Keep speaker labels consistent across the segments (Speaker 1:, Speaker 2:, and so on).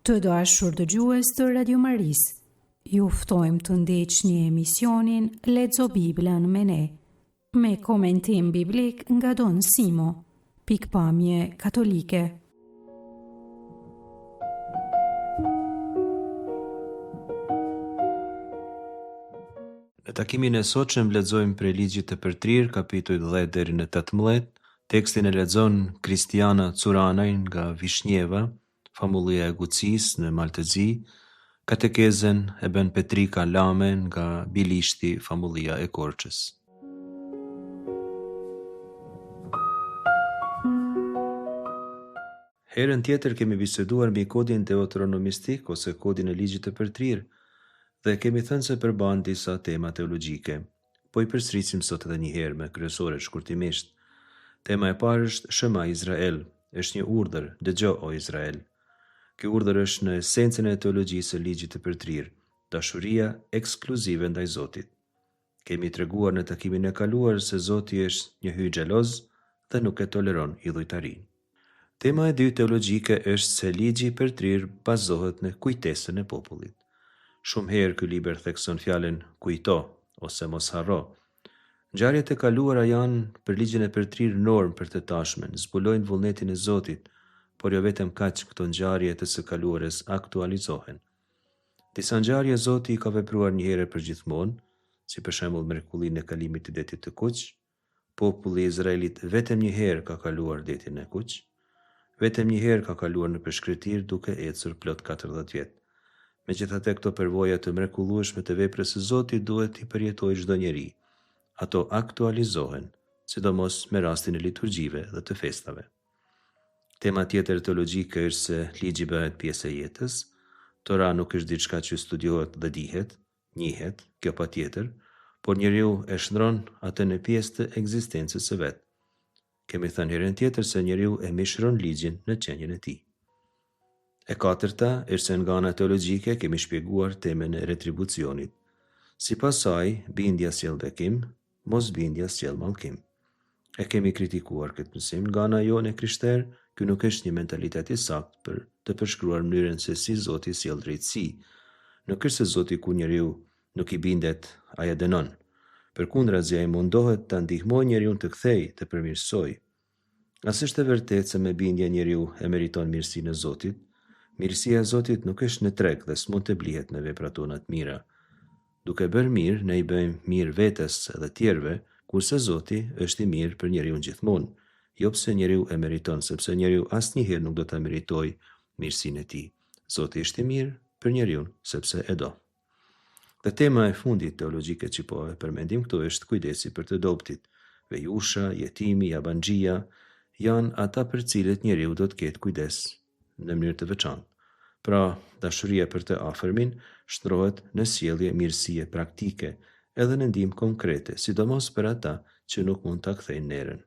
Speaker 1: Të dashur dëgjues të Radio Maris, ju ftojmë të ndiqni emisionin Lexo Biblën me ne, me komentim biblik nga Don Simo, pikpamje katolike.
Speaker 2: Në takimin e sotshëm lexojmë prej Ligjit të Përtrir, kapitulli 10 deri në 18. Tekstin e lexon Kristiana Curanaj nga Vishnjeva, famullia e Gucis në Maltëzi. Katekezen e bën Petrika Lame nga Bilishti, famullia e Korçës. Herën tjetër kemi biseduar mbi kodin deuteronomistik ose kodin e Ligjit të Përtrir dhe kemi thënë se përban disa tema teologjike, po i përsërisim sot edhe një herë me kryesore shkurtimisht. Tema e parë është Shema Izrael, është një urdhër, dëgjo o Izrael. Ky urdhër është në esencën e teologjisë së Ligjit të Përtrir, dashuria ekskluzive ndaj Zotit. Kemi treguar në takimin e kaluar se Zoti është një hyj xheloz dhe nuk e toleron idhujtarinë. Tema e dytë teologjike është se Ligji i Përtrir bazohet në kujtesën e popullit. Shumë herë ky libër thekson fjalën kujto ose mos harro. Ngjarjet e kaluara janë për Ligjin e Përtrir normë për të tashmen, zbulojnë vullnetin e Zotit, por jo vetëm kaq, këto ngjarje të së kaluarës aktualizohen. Disa ngjarje Zoti i ka vepruar një herë për gjithmonë, si për shembull mrekullinë e kalimit të detit të Kuq. Populli i Izraelit vetëm një herë ka kaluar detin e Kuq. Vetëm një herë ka kaluar në përshkretir duke ecur plot 40 vjet. Megjithatë, këto përvoja të mrekullueshme të veprës së Zotit duhet i përjetojë çdo njeri. Ato aktualizohen, sidomos me rastin e liturgjive dhe të festave. Tema tjetër teologjike është se ligji bëhet pjesë e jetës. Tora nuk është diçka që studiohet dhe dihet, njihet, kjo patjetër, por njeriu e shndron atë në pjesë të ekzistencës së vet. Kemi thënë herën tjetër se njeriu e mishron ligjin në qenjen e tij. E katërta është se nga ana teologjike kemi shpjeguar temën e retribucionit. Sipas saj, bindja sjell bekim, mosbindja sjell mallkim. E kemi kritikuar këtë mësim nga ana jone krishterë. Ky nuk është një mentalitet i saktë për të përshkruar mënyrën se si Zoti sjell drejtësi. Nuk është se Zoti ku njeriu nuk i bindet, ai e dënon. Përkundrazi, ai mundohet ta ndihmojë njeriu të kthejë, të përmirësojë. As është e vërtetë se me bindje njeriu e meriton mirësinë e Zotit. Mirësia e Zotit nuk është në treg dhe s'mund të blihet me veprat tona të mira. Duke bërë mirë, ne i bëjmë mirë vetes edhe tjerëve, kurse Zoti është i mirë për njeriu gjithmonë. Jo pse njeriu e meriton, sepse njeriu asnjëherë nuk do ta meritojë mirësinë e tij. Zoti është i mirë për njeriu sepse e do. Dhe tema e fundit teologjike që po e përmendim këtu është kujdesi për të dobtit. Vejusha, jetimi, jabanxhia janë ata për cilët njeriu do të ketë kujdes në mënyrë të veçantë. Pra, dashuria për të afërmin shndrohet në sjellje mirësie praktike, edhe në ndihmë konkrete, sidomos për ata që nuk mund ta kthejnë nerën.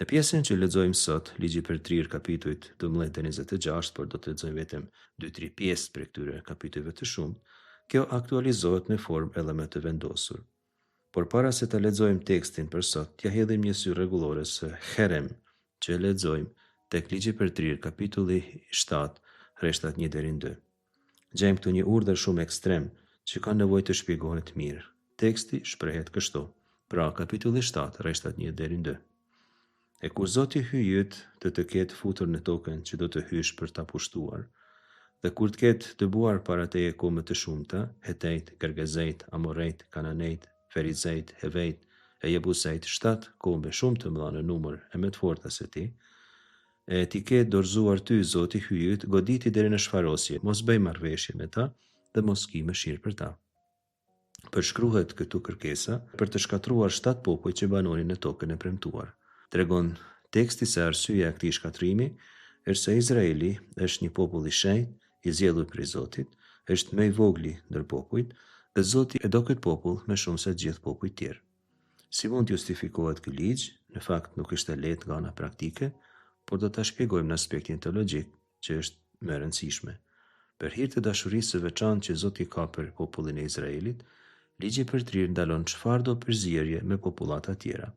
Speaker 2: Në pjesën që lexojmë sot, Ligji i Përtrir kapitujt 12-26, por do të lexojmë vetëm 2-3 pjesë prej këtyre kapitujve të shumtë, kjo aktualizohet në formë edhe më të vendosur. Por para se ta lexojmë tekstin për sot, t'ja hedhim një sy rregullore së herem që lexojmë tek Ligji i Përtrir kapitulli 7, rreshtat 1 deri në 2. Gjejmë këtu një urdhër shumë ekstrem që ka nevojë të shpjegohet mirë. Teksti shprehet kështu. Pra, kapitulli 7, rreshtat 1 deri në 2. E kur Zoti hyjët të ketë futur në tokën që do të hysh për ta pushtuar, dhe kur të ketë dëbuar para teje komë të shumta, Hetejt, Gergezejt, Amorejt, Kananejt, Ferizejt, Hevejt e Jebusejt, 7 komë shumë të mëdha në numër e më të forta se ti, e ti ketë dorëzuar ty Zoti hyjët, goditi deri në shfarosje, mos bëj marrëveshje me ta dhe mos ki mëshirë për ta. Përshkruhet këtu kërkesa për të shkatruar 7 popull që banonin në tokën e premtuar. Tregon teksti se arsyeja e këtij shkatrimi është se Izraeli është një popull i shenjtë, i zgjedhur prej Zotit, është më i vogli ndër popujt dhe Zoti e do këtë popull më shumë se të gjithë popujt tjerë. Si mund të justifikohet ky ligj? Në fakt nuk është e lehtë nga ana praktike, por do ta shpjegojmë në aspektin teologjik që është më e rëndësishme. Për hir të dashurisë së veçantë që Zoti ka për popullin e Izraelit, Ligji i Përtrir ndalon çfarë do përzierje me popullata tjera.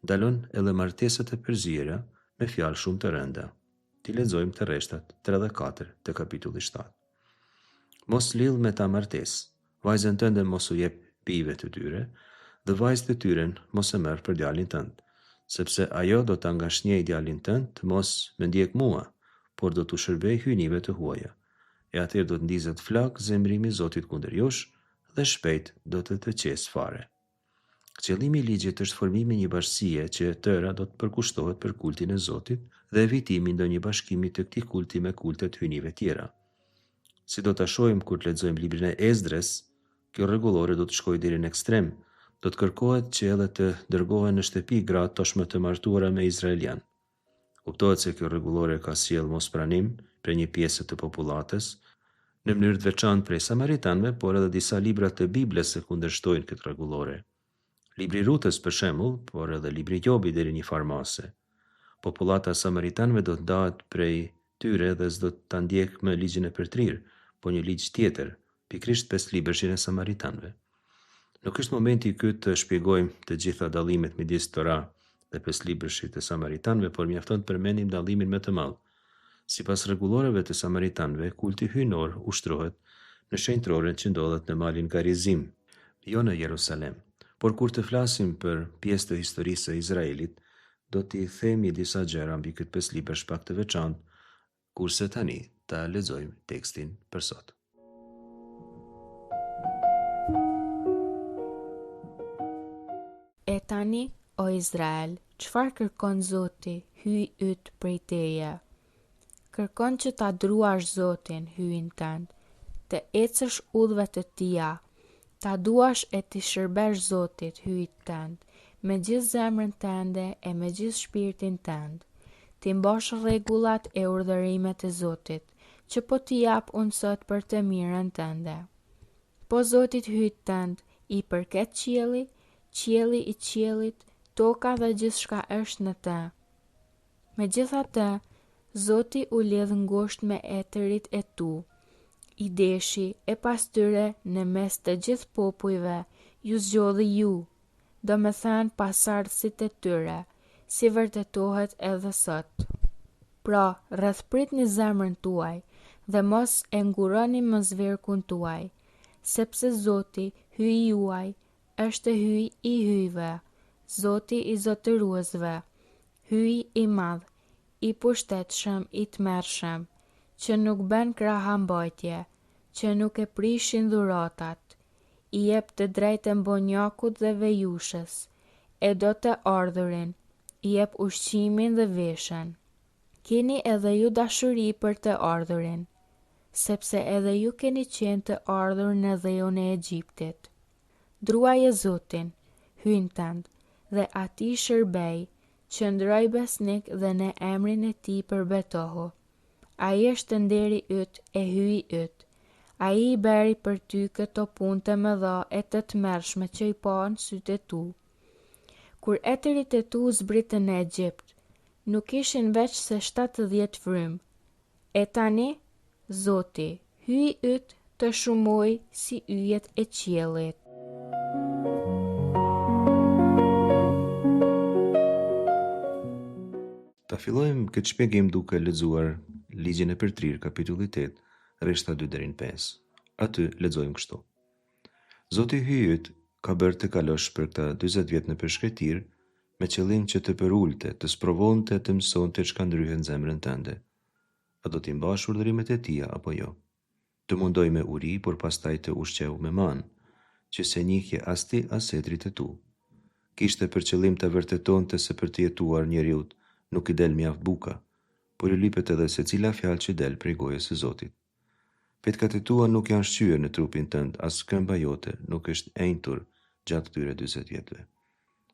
Speaker 2: Ndalon edhe martesat e përzierja me fjalë shumë të rënda. Ti lexojmë të rreshtat 3 dhe 4 të kapitulli 7. Mos lidh me ta martesë, vajzën tënde mos u jep bijve të tyre, dhe vajzët e tyre mos e merr për djalin tënd, sepse ajo do ta ngashnjej djalin tënd të mos më ndjek mua, por do t'u shërbej hyjnive të huaja. E atëherë do të ndizet flak zemrimi i Zotit kundër jush dhe shpejt do të qesë fare. Qëllimi i ligjit është formimi një bashkësie që e tëra do të përkushtohet për kultin e Zotit dhe evitimi ndonjë bashkimi të këtij kulti me kultet hyjnive tjera. Si do ta shohim kur të lexojmë librin e Esdres, kjo rregullore do të shkojë deri në ekstrem. Do të kërkohet që edhe të dërgohen në shtëpi gratë tashmë të martuara me izraelian. Kuptohet se kjo rregullore ka sjellë mospranim për një pjesë të popullatës, në mënyrë të veçantë prej samaritanëve, por edhe disa libra të Biblës e kundërshtojnë këtë rregullore. Libri Rutës për shembull, por edhe libri Jobi deri një farë mase. Popullata e samaritanëve do të ndahet prej tyre dhe s'do ta ndjek më ligjin e përtrirë, por një ligj tjetër, pikërisht 5 libërshin e samaritanëve. Nuk është momenti ky të shpjegojmë të gjitha dallimet midis Tora dhe 5 libërshit të samaritanëve, por mjafton të përmendim dallimin më të madh. Sipas rregulloreve të samaritanëve, kulti hyjnor ushtrohet në shenjtroren që ndodhet në malin Garizim, jo në Jerusalem. Por kur të flasim për pjesë të historisë së Izraelit, do t'i themi disa gjëra mbi këtë 5 libërsh pak të veçantë, kurse tani ta lexojmë tekstin për sot.
Speaker 3: E tani, o Izrael, çfarë kërkon Zoti, hyj yt prej teje? Kërkon që ta druash Zotin, hyjin tënd, të ecësh udhëve të tija, ta duash e të shërbesh Zotit, hyjit tënd, me gjithë zemrën tënde e me gjithë shpirtin tënd, ti mbosh rregullat e urdhërimet e Zotit, që po t'i jap unë sot për të mirën tënde. Po Zotit hyjit tënd, i përket qielli, qielli i qiellit, toka dhe gjithçka është në të. Megjithatë, Zoti u lidh ngushtë me etërit e tu, i deshi e pas tyre në mes të gjithë popujve, ju zgjodhi ju, do me thënë pasardhësit e tyre, si vërtetohet edhe sot. Pra, rrethpritni zemrën tuaj, dhe mos e nguroni më zverkun tuaj, sepse Zoti, hyji juaj, është hyj i hyjve, Zoti i zotëruesve, hyj i madh, i pushtetshëm, i tmerrshëm, që nuk bën krahambajtje, që nuk e prishin dhuratat, i jep të drejtën bonjakut dhe vejushës, e do të ardhurin, i jep ushqimin dhe veshën. Keni edhe ju dashuri për të ardhurin, sepse edhe ju keni qenë të ardhur në dheun e Egjiptit. Druaje Zotin, hyjin tënd, dhe atij shërbej, qëndroj besnik dhe në emrin e tij përbetohu. Ai është nderi yt e hyji yt. Ai i bëri për ty këto punë të mëdha e të tmerrshme që i pa në sytë e tu. Kur etërit e tu zbritën në Egjipt, nuk ishin veç se 70 frymë. E tani, Zoti, hyji yt të shumoj si yjet e qiellit.
Speaker 2: Ta fillojmë këtë shpjegim duke lexuar ligjin e përtrirë kapitulli 8, rreshta 2 deri në 5. Aty lexojmë kështu: Zoti hyjit ka bërë të kalosh për këta 40 vjet në përshkretir, me qëllim që të përulte, të sprovonte, të mësonte çka ndryhen zemrën tënde. A do t'i mbash urdhërimet e tija apo jo? Të mundoj me uri, por pastaj të ushqeu me manë, që se njihje as ti as etrit e tu. Kishte për qëllim të vërtetonte se për të jetuar njeriut nuk i del mjaft buka, por i lipet edhe se cila fjalë që del prej gojës së Zotit. Petkat e tua nuk janë shqyer në trupin tënd, as këmba jote nuk është enjtur gjatë këtyre 40 vjetëve.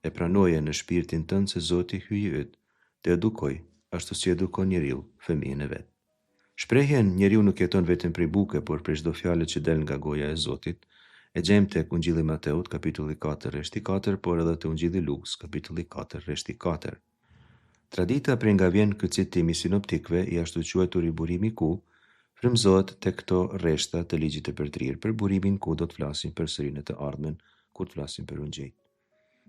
Speaker 2: E pranoje në shpirtin tënd se Zoti hyji yt, të edukoj, ashtu si edukon njeriu fëmijën e vet. Shprehjen njeriu nuk jeton vetëm prej buke, por prej çdo fjale që del nga goja e Zotit, e gjejmë tek Ungjilli Mateut, kapitulli 4, rreshti 4, por edhe te Ungjilli Luks, kapitulli 4, rreshti 4. Tradita prej nga vjen këtë citimi sinoptikëve i ashtu quajtur i burimi ku, frymëzohet tek këto rreshta të ligjit të përtrirë, për burimin ku do të flasim përsëri në të ardhmen, kur të flasim për ungjit.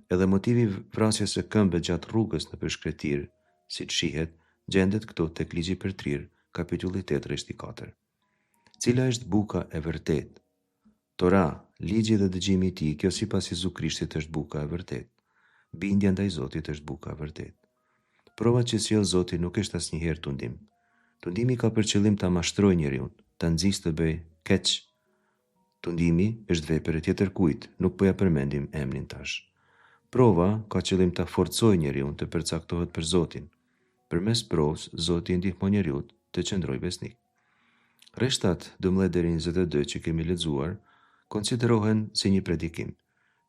Speaker 2: Edhe motivi vrasjes së këmbëve gjatë rrugës në përshkretir, siç shihet, gjendet këto tek ligji për trirë, kapitulli 8, rreshti 4. Cila është buka e vërtet? Tora, ligji dhe dëgjimi i tij, kjo sipas Jezu Krishtit është buka e vërtet. Bindja ndaj Zotit është buka e vërtet. Prova që sjell Zoti nuk është asnjëherë tundim. Tundimi ka për qëllim ta mashtrojë njeriu, ta nxjisë të bëj keq. Tundimi është vepër e tjetër kujt, nuk po ja përmendim emrin tash. Prova ka qëllim ta forcojë njeriu të përcaktohet për Zotin. Përmes provës, Zoti ndihmon njeriu të qëndrojë besnik. Rreshtat 12 deri në 22 që kemi lexuar konsiderohen si një predikim.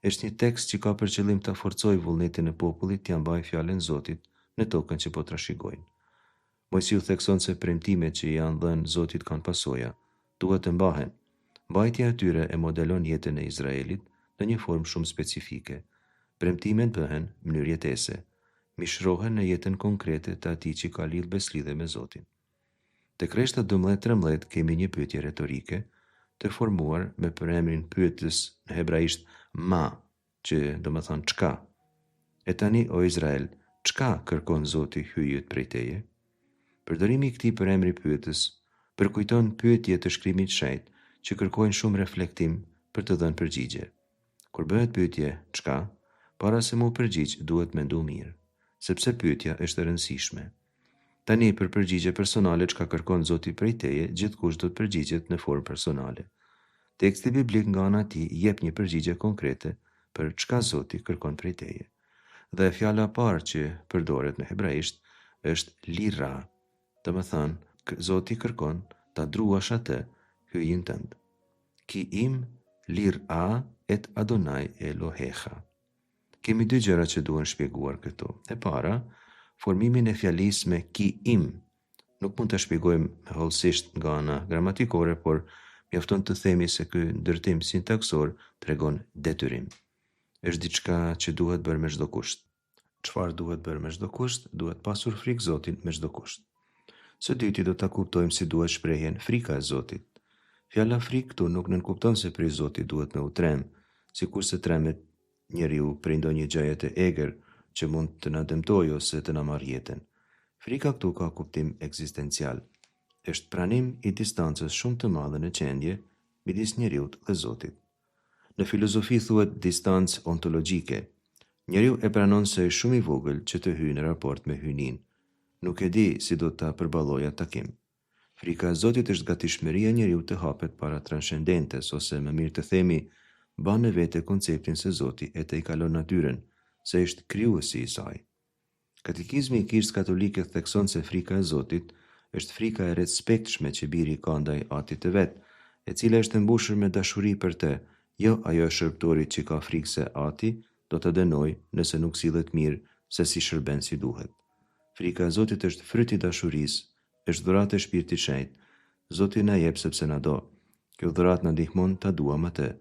Speaker 2: Është një tekst që ka për qëllim ta forcojë vullnetin e popullit t'ia mbajë fjalën e Zotit në tokën që po trashëgojnë. Mojsiu thekson se premtimet që janë dhënë Zotit kanë pasoja, duhet të mbahen. Mbajtja e tyre e modelon jetën e Izraelit në një formë shumë specifike. Premtimet bëhen në mënyrë jetese, mishrohen në jetën konkrete të atij që ka lidh beslidhe me Zotin. Tek rreshtat 12-13 kemi një pyetje retorike të formuar me përemrin pyetës në hebraisht ma, që do të thonë çka. E tani o Izrael, çka kërkon Zoti hyjët prej teje? Përdorimi i këtij përemri pyetës përkujton pyetje të Shkrimit të Shenjtë që kërkojnë shumë reflektim për të dhënë përgjigje. Kur bëhet pyetje çka, para se mu përgjigj duhet mendu mirë, sepse pyetja është e rëndësishme. Tani për përgjigje personale çka kërkon Zoti prej teje, gjithkush do të përgjigjet në formë personale. Teksti biblik nga ana e tij jep një përgjigje konkrete për çka Zoti kërkon prej teje. Dhe fjala e parë që përdoret në hebraisht është lira. Do të thonë, Zoti kërkon ta druash atë hyjin tënd. Ki im lira et Adonai Elohecha. Kemi dy gjëra që duhen shpjeguar këtu. E para, formimin e fjalisë me ki im. Nuk mund të shpjegojmë me hollësisht nga ana gramatikore, por mjafton të themi se ky ndërtim sintaksor tregon detyrim. Është diçka që duhet bërë me çdo kusht. Çfarë duhet bërë me çdo kusht? Duhet pasur frikë Zotin me çdo kusht. Së dyti do ta kuptojmë si duhet shprehjen frika e Zotit. Fjala frikë këtu nuk nënkupton se prej Zotit duhet me u trem, sikurse tremet njeriu prej ndonjë gjëje të egër që mund të na dëmtojë ose të na marrë jetën. Frika këtu ka kuptim ekzistencial. Është pranim i distancës shumë të madhe në qendje midis njeriu dhe Zotit. Në filozofi thuhet distancë ontologjike. Njeriu e pranon se është shumë i vogël që të hyjë në raport me hyjnin. Nuk e di si do ta përballojë atë takim. Frika e Zotit është gatishmëria e njeriu të hapet para transcendentes, ose më mirë të themi, ban në vete konceptin se Zoti e te i kalon natyren, se është krijuesi i saj. Katekizmi i Kirkës Katolike thekson se frika e Zotit është frika e respektshme që biri ka ndaj atit të vet, e cila është e mbushur me dashuri për të, jo ajo shërbëtorit që ka frikë se ati do të dënoj nëse nuk sillet mirë se si shërben si duhet. Frika e Zotit është fryt i dashurisë, është dhuratë e Shpirtit të Shenjtë. Zoti na jep sepse na do. Kjo dhuratë na ndihmon ta duam atë.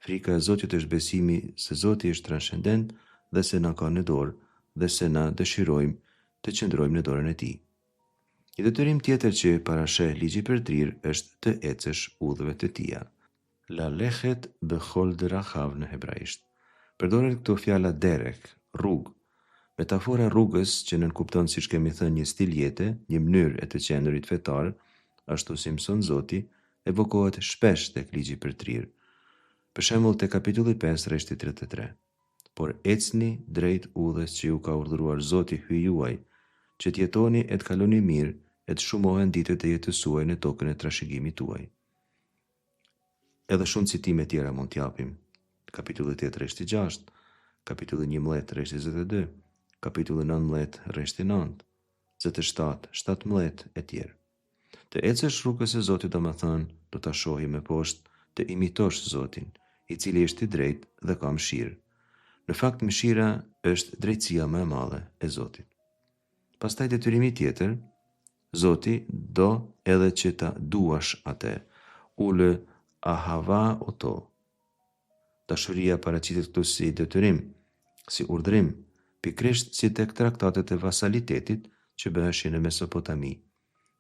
Speaker 2: Frika e Zotit është besimi se Zoti është transcendent dhe se na ka në dorë dhe se na dëshirojmë të qëndrojmë në dorën e tij. Një detyrim tjetër që parasheh ligji për trirë është të ecësh udhëve të tija. La lechet bechol derachav në hebraisht. Përdoret këto fjala derek, rrugë. Metafora rrugës që nënkupton siç kemi thënë një stil jete, një mënyrë e të qenurit fetar, ashtu si mëson Zoti, evokohet shpesh tek ligji për trirë. Për shembull te kapitulli 5 rreshti 33. Por ecni drejt udhës që ju ka urdhëruar Zoti hyj juaj, që t'jetoni e të kaloni mirë, e të shumohen ditët e jetës suaj në tokën e trashëgimit tuaj. Edhe shumë citime tjera mund t'japim. Kapitulli 8 rreshti 6, kapitulli 11 rreshti 22, kapitulli 19 rreshti 9, 27, 17 e tjerë. Të ecësh rrugës e Zotit do të thënë, do ta shohim me poshtë, të imitosh Zotin, i cili është i drejtë dhe ka mëshirë. Në fakt mëshira është drejtësia më e madhe e Zotit. Pastaj detyrimi tjetër, Zoti do edhe që ta duash atë, ulë ahava oto. Dashuria paraqitet këtu si detyrim, si urdhërim, pikrisht si tek traktatet e vasalitetit që bëheshin në Mesopotami.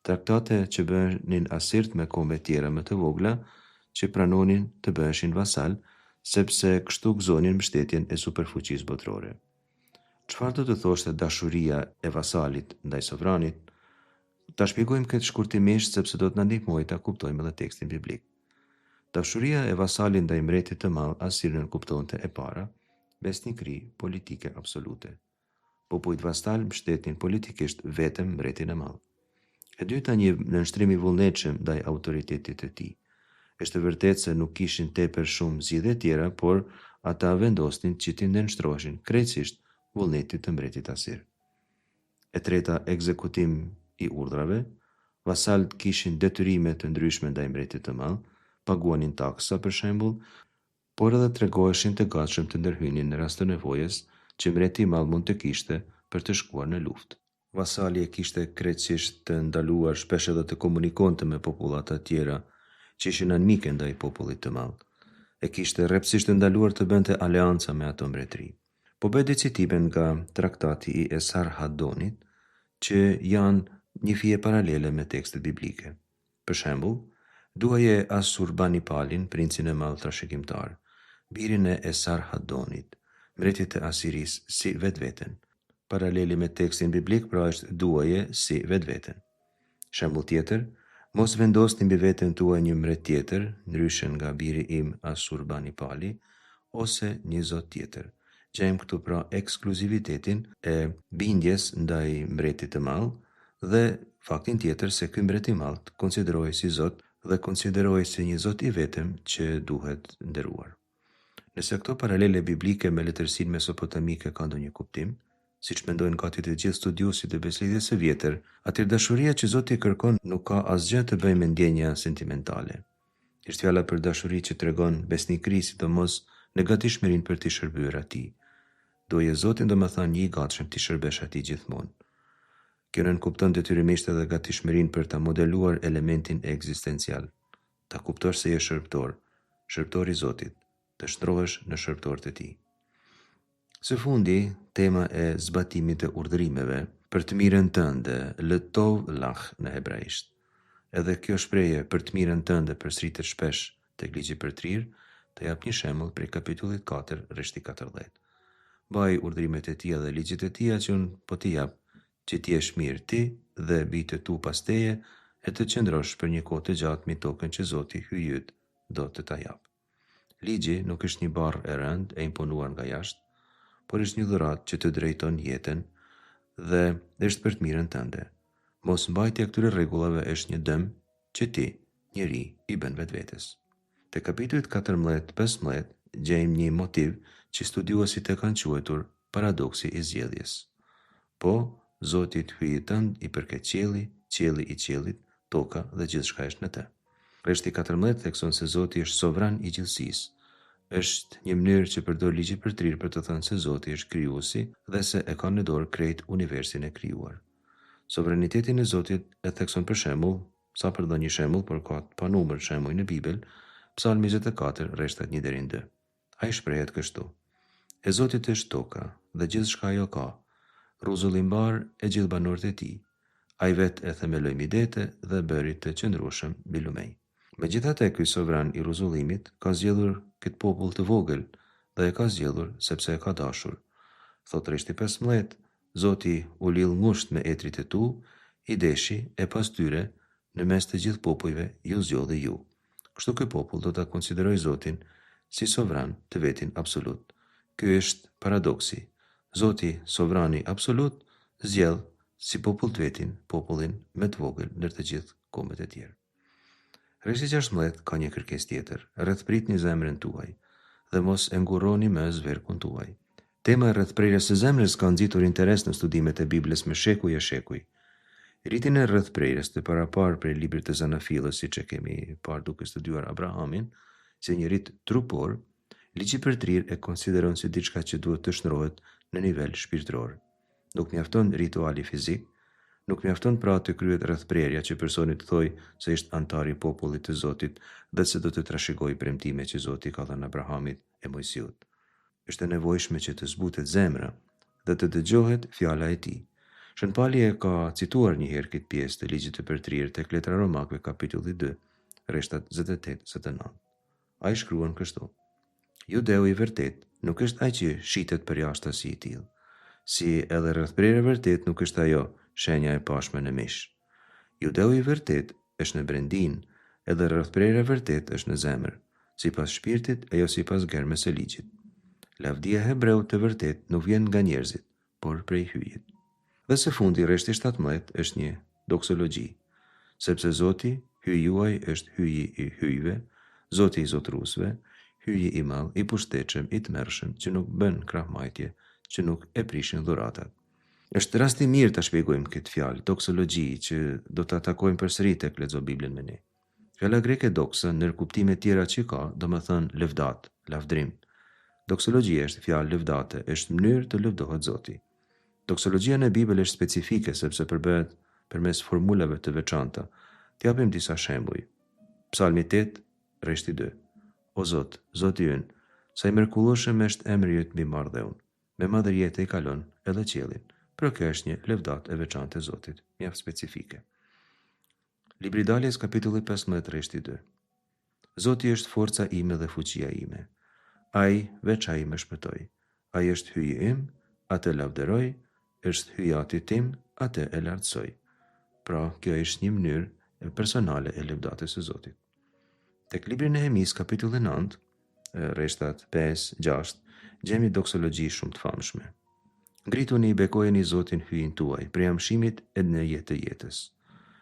Speaker 2: Traktate që bëhenin asirt me kombe tjera më të vogla, që pranonin të bëheshin vasal, sepse kështu gëzonin mbështetjen e superfuqisë botërore. Çfarë do të thoshte dashuria e vasalit ndaj sovranit? Ta shpjegojmë këtë shkurtimisht sepse do të na ndihmojë ta kuptojmë edhe tekstin biblik. Dashuria e vasalit ndaj mbretit të madh Asirën kuptonte e para besnikëri politike absolute. Popujt vasal mbështetnin politikisht vetëm mbretin e madh. E dyta, një nënshtrim i vullnetshëm ndaj autoritetit të tij. Është vërtet se nuk kishin tepër shumë zgjidhje tjera, por ata vendosnin që t'i nënshtroheshin krejtësisht vullnetit të mbretit Asir. E treta, ekzekutim i urdhrave. Vasalt kishin detyrime të ndryshme ndaj mbretit të madh, paguanin taksa për shembull, por edhe tregoheshin të gatshëm të ndërhynin në rast të nevojës që mbreti i madh mund të kishte për të shkuar në luftë. Vasali e kishte krejtësisht të ndaluar shpesh edhe të komunikonte me popullat të tjera që ishin anëmike ndaj popullit të madh. E kishte rreptësisht të ndaluar të bënte aleanca me ato mbretëri. Po bëj citime nga traktati i Esarhadonit, që janë një fije paralele me tekstet biblike. Për shembull, duaje Asurbanipalin, princin e madh trashëgimtar, birin e Esarhadonit, mbretit të Asiris si vetveten. Paraleli me tekstin biblik pra është duaje si vetveten. Shembull tjetër, mos vendosni mbi veten tuaj një mbret tjetër, ndryshe nga biri im Asurbanipali, ose një zot tjetër. Gjejmë këtu pra ekskluzivitetin e bindjes ndaj mbretit të madh dhe faktin tjetër se ky mbret i madh konsiderohej si zot dhe konsiderohej si një zot i vetëm që duhet nderuar. Nëse këto paralele biblike me letërsinë mesopotamike ka ndonjë kuptim, siç mendojnë gati të gjithë studiosit e beslidhjes së vjetër, atëherë dashuria që Zoti kërkon nuk ka asgjë të bëjë me ndjenja sentimentale. Është fjala për dashuri që tregon besnikëri, sidomos në gatishmërinë për t'i shërbyer atij. Doje Zotin do më thënë një i gatshëm t'i shërbesh atij gjithmonë. Kjo nënkupton detyrimisht edhe gatishmërinë për ta modeluar elementin ekzistencial. Ta kuptosh se je shërbëtor i Zotit, të shndrohesh në shërbëtorët e tij. Së fundi, tema e zbatimit të urdhërimeve për të mirën tënde, letov lach në hebraisht. Edhe kjo shprehje për të mirën tënde përsëritet shpesh tek ligji për trirë, të jap një shembull prej kapitullit 4, rreshti 14. Baj urdhrimet e tija dhe ligjit e tija që unë po t'i jap, që ti jesh mirë ti dhe bijtë tu pas teje, e të qëndrosh për një kohë të gjatë mbi tokën që Zoti hyjyt do të ta jap. Ligji nuk është një barr e rënd e imponuar nga jashtë, por është një dhuratë që të drejton jetën dhe është për të mirën tënde. Mos mbajtja këtyre rregullave është një dëm që ti, njeri, i bën vetvetes. Te kapitujt 14-15 gjejmë një motiv që studiuesit e kanë quajtur paradoksi i zgjedhjes. Po, Zotit hyjit tënd i përket qielli, qielli i qiellit, toka dhe gjithçka është në të. Rreshti 14 thekson se Zoti është sovran i gjithësisë. Është një mënyrë që përdor ligji për trirë për të thënë se Zoti është krijuesi dhe se e ka në dorë krejt universin e krijuar. Sovranitetin e Zotit e thekson për shembull, sa për dhënë një shembull, por ka pa numër shembuj në Bibël, Psalmi 24, rreshtat 1-2. Ai shprehet kështu: E Zotit është toka dhe gjithçka ajo ka, rruzulli mbar e gjithë banorët e tij. Ai vet e themeloi mbi dete dhe bëri të qëndrueshëm mbi lumej. Megjithatë, ky sovran i rruzullimit ka zgjedhur këtë popull të vogël dhe e ka zgjedhur sepse e ka dashur. Thot rreshti 15, Zoti u lill ngusht me etrit e tu, i deshi e pas tyre në mes të gjithë popujve ju zgjodhi ju. Kështu ky popull do ta konsideroj Zotin si sovran të vetin absolut. Ky është paradoksi. Zoti, sovrani absolut, zgjedh si popull të vetin, popullin më të vogël ndër të gjithë kombet e tjerë. Rreshti 16 ka një kërkesë tjetër: rrethpritni zemrën tuaj dhe mos e ngurroni më zverkun tuaj. Tema e rrethprerjes së zemrës ka nxitur interes në studimet e Biblës me shekuj e shekuj. Rritin e rrethprerjes të paraparë prej librit të Zanafillës, siç e kemi parë duke studiuar Abrahamin, si një rit trupor, ligji për trirë e konsideron si diçka që duhet të shndrohet në nivel shpirtëror. Nuk mjafton rituali fizik, nuk mjafton pra të kryet rrethprerja që personi të thojë se është antar i popullit të Zotit dhe se do të trashëgojë premtimet që Zoti ka dhënë Abrahamit e Mojsiut. Është e nevojshme që të zbutet zemra dhe të dëgjohet fjala e tij. Shën Pali e ka cituar një herë këtë pjesë të ligjit të përtrirë tek letra Romakëve kapitulli 2, rreshtat 28-29. Ai shkruan kështu: Judeu i vërtet nuk është ai që shitet për jashtë si i tillë, si edhe rrethprerja e vërtet nuk është ajo shenja e pashme në mish. Judeu i vërtet është në brendin, edhe rrethprerja vërtet është në zemër, sipas shpirtit e jo sipas germes së ligjit. Lavdia hebreu të vërtet nuk vjen nga njerëzit, por prej hyjit. Dhe së fundi rreshti 17 është një doksologji, sepse Zoti, hyji juaj është hyji i hyjve, Zoti i zotrusve, hyji i madh, i pushtetshëm, i tmerrshëm, që nuk bën krahmajtje, që nuk e prishin dhuratat. Është rasti mirë ta shpjegojmë këtë fjalë, doksologji, që do ta takojmë përsëri tek lexo Biblën me ne. Fjala greke doksa, nër kuptime tjera që ka, do më thënë lëvdat, lavdrim. Doksologjia është fjalë lëvdate, është mënyrë të lëvdohet Zoti. Doksologjia në Bibël është specifike sepse përbëhet përmes formulave të veçanta. T'japim disa shembuj. Psalmi 8, rreshti 2. O Zot, Zoti ynë, sa i mrekullueshëm është emri yt mbi marrëdhën. Me madhëriet e i kalon edhe qiellin. Por kjo është një lëvdat e veçantë e Zotit, mjaft specifike. Libri Daljes kapitulli 15 rreshti 2. Zoti është forca ime dhe fuqia ime. Ai veç ai më shpëtoi. Ai është hyji im, atë lavderoj, është hyjati tim, atë e lartësoj. Pra, kjo është një mënyrë personale e lëvdatës së Zotit. Tek libri Nehemis kapitulli 9, rreshtat 5, 6, gjemi doksologji shumë të famshme. Ngrituni i bekojeni Zotin hyjin tuaj, prej amshimit e në jetë të jetës.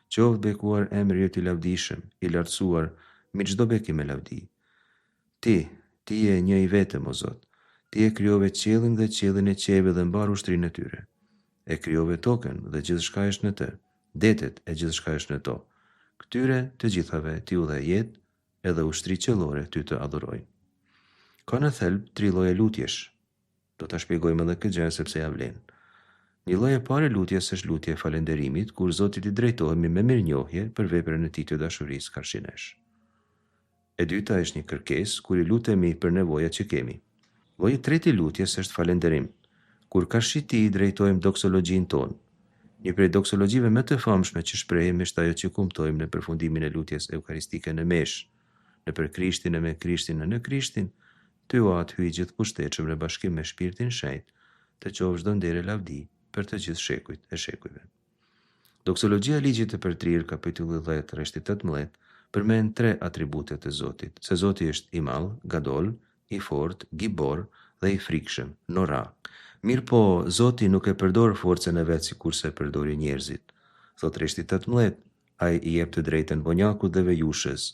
Speaker 2: Qoftë bekuar emri yt i lavdishëm, i lartësuar, me çdo bekim e lavdi. Ti je një i vetëm, o Zot. Ti e krijove qiellin dhe qiellin e qeve dhe mbar ushtrinë e tyre. E krijove tokën dhe gjithçka është në të, detet e gjithçka është në to. Këtyre të gjithave ti u dha jetë, edhe ushtri qiellore ty të adhurojnë. Ka në thelb 3 lloje lutjesh. Do ta shpjegojmë edhe këtë gjë sepse ja vlen. Një lloj e parë lutjes është lutja e falënderimit, kur Zotit i drejtohemi me mirënjohje për veprën e tij të dashurisë karshinesh. E dyta është një kërkesë, kur i lutemi për nevojat që kemi. Lloji i tretë i lutjes është falënderim, kur karshiti i drejtojmë doksologjin tonë. Një prej doksologjive më të famshme që shprehim është ajo që kuptojmë në përfundimin e lutjes eukaristike në mesh, në për Krishtin e me Krishtin e në Krishtin, ty o atë hyj gjithë pushtetshëm në bashkim me Shpirtin Shenjtë, të qofsh çdo nder e lavdi për të gjithë shekujt e shekujve. Doksologjia e ligjit të përtrirë, kapitulli 10, rreshti 18, përmend 3 atribute të Zotit, se Zoti është i madh, gadol, i fortë, gibor dhe i frikshëm, nora. Mirë po, Zoti nuk e përdor forcën e vet sikurse e përdorin njerëzit. Thot rreshti 18, ai i jep të drejtën vonjakut dhe vejushës,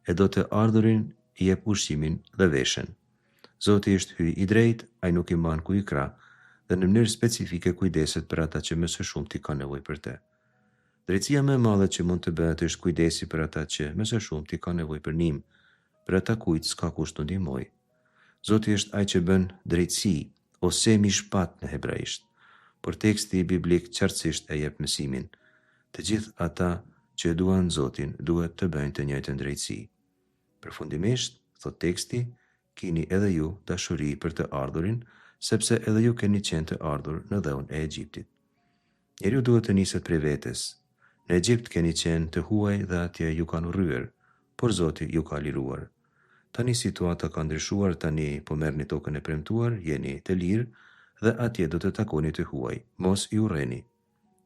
Speaker 2: e do të ardhurin i jep ushqimin dhe veshen. Zoti është hyj i drejtë, ai nuk i mban ku i krah, dhe në mënyrë specifike kujdeset për ata që më së shumti kanë nevojë për të. Drejtësia më e madhe që mund të bëhet është kujdesi për ata që më së shumti kanë nevojë për ndihmë, për ata kujt s'ka kush të ndihmojë. Zoti është ai që bën drejtësi ose mishpat në hebraisht, por teksti biblik qartësisht e jep mësimin. Të gjithë ata që e duan Zotin duhet të bëjnë të njëjtën drejtësi. Përfundimisht, thot teksti, kini edhe ju dashuri për të ardhurin, sepse edhe ju keni qenë të ardhur në dheun e Egjiptit. Njeriu duhet të niset prej vetes. Në Egjipt keni qenë të huaj dhe atje ju kanë urryer, por Zoti ju ka liruar. Tani situata ka ndryshuar, tani po merrni tokën e premtuar, jeni të lirë dhe atje do të takoni të huaj, mos i urreni.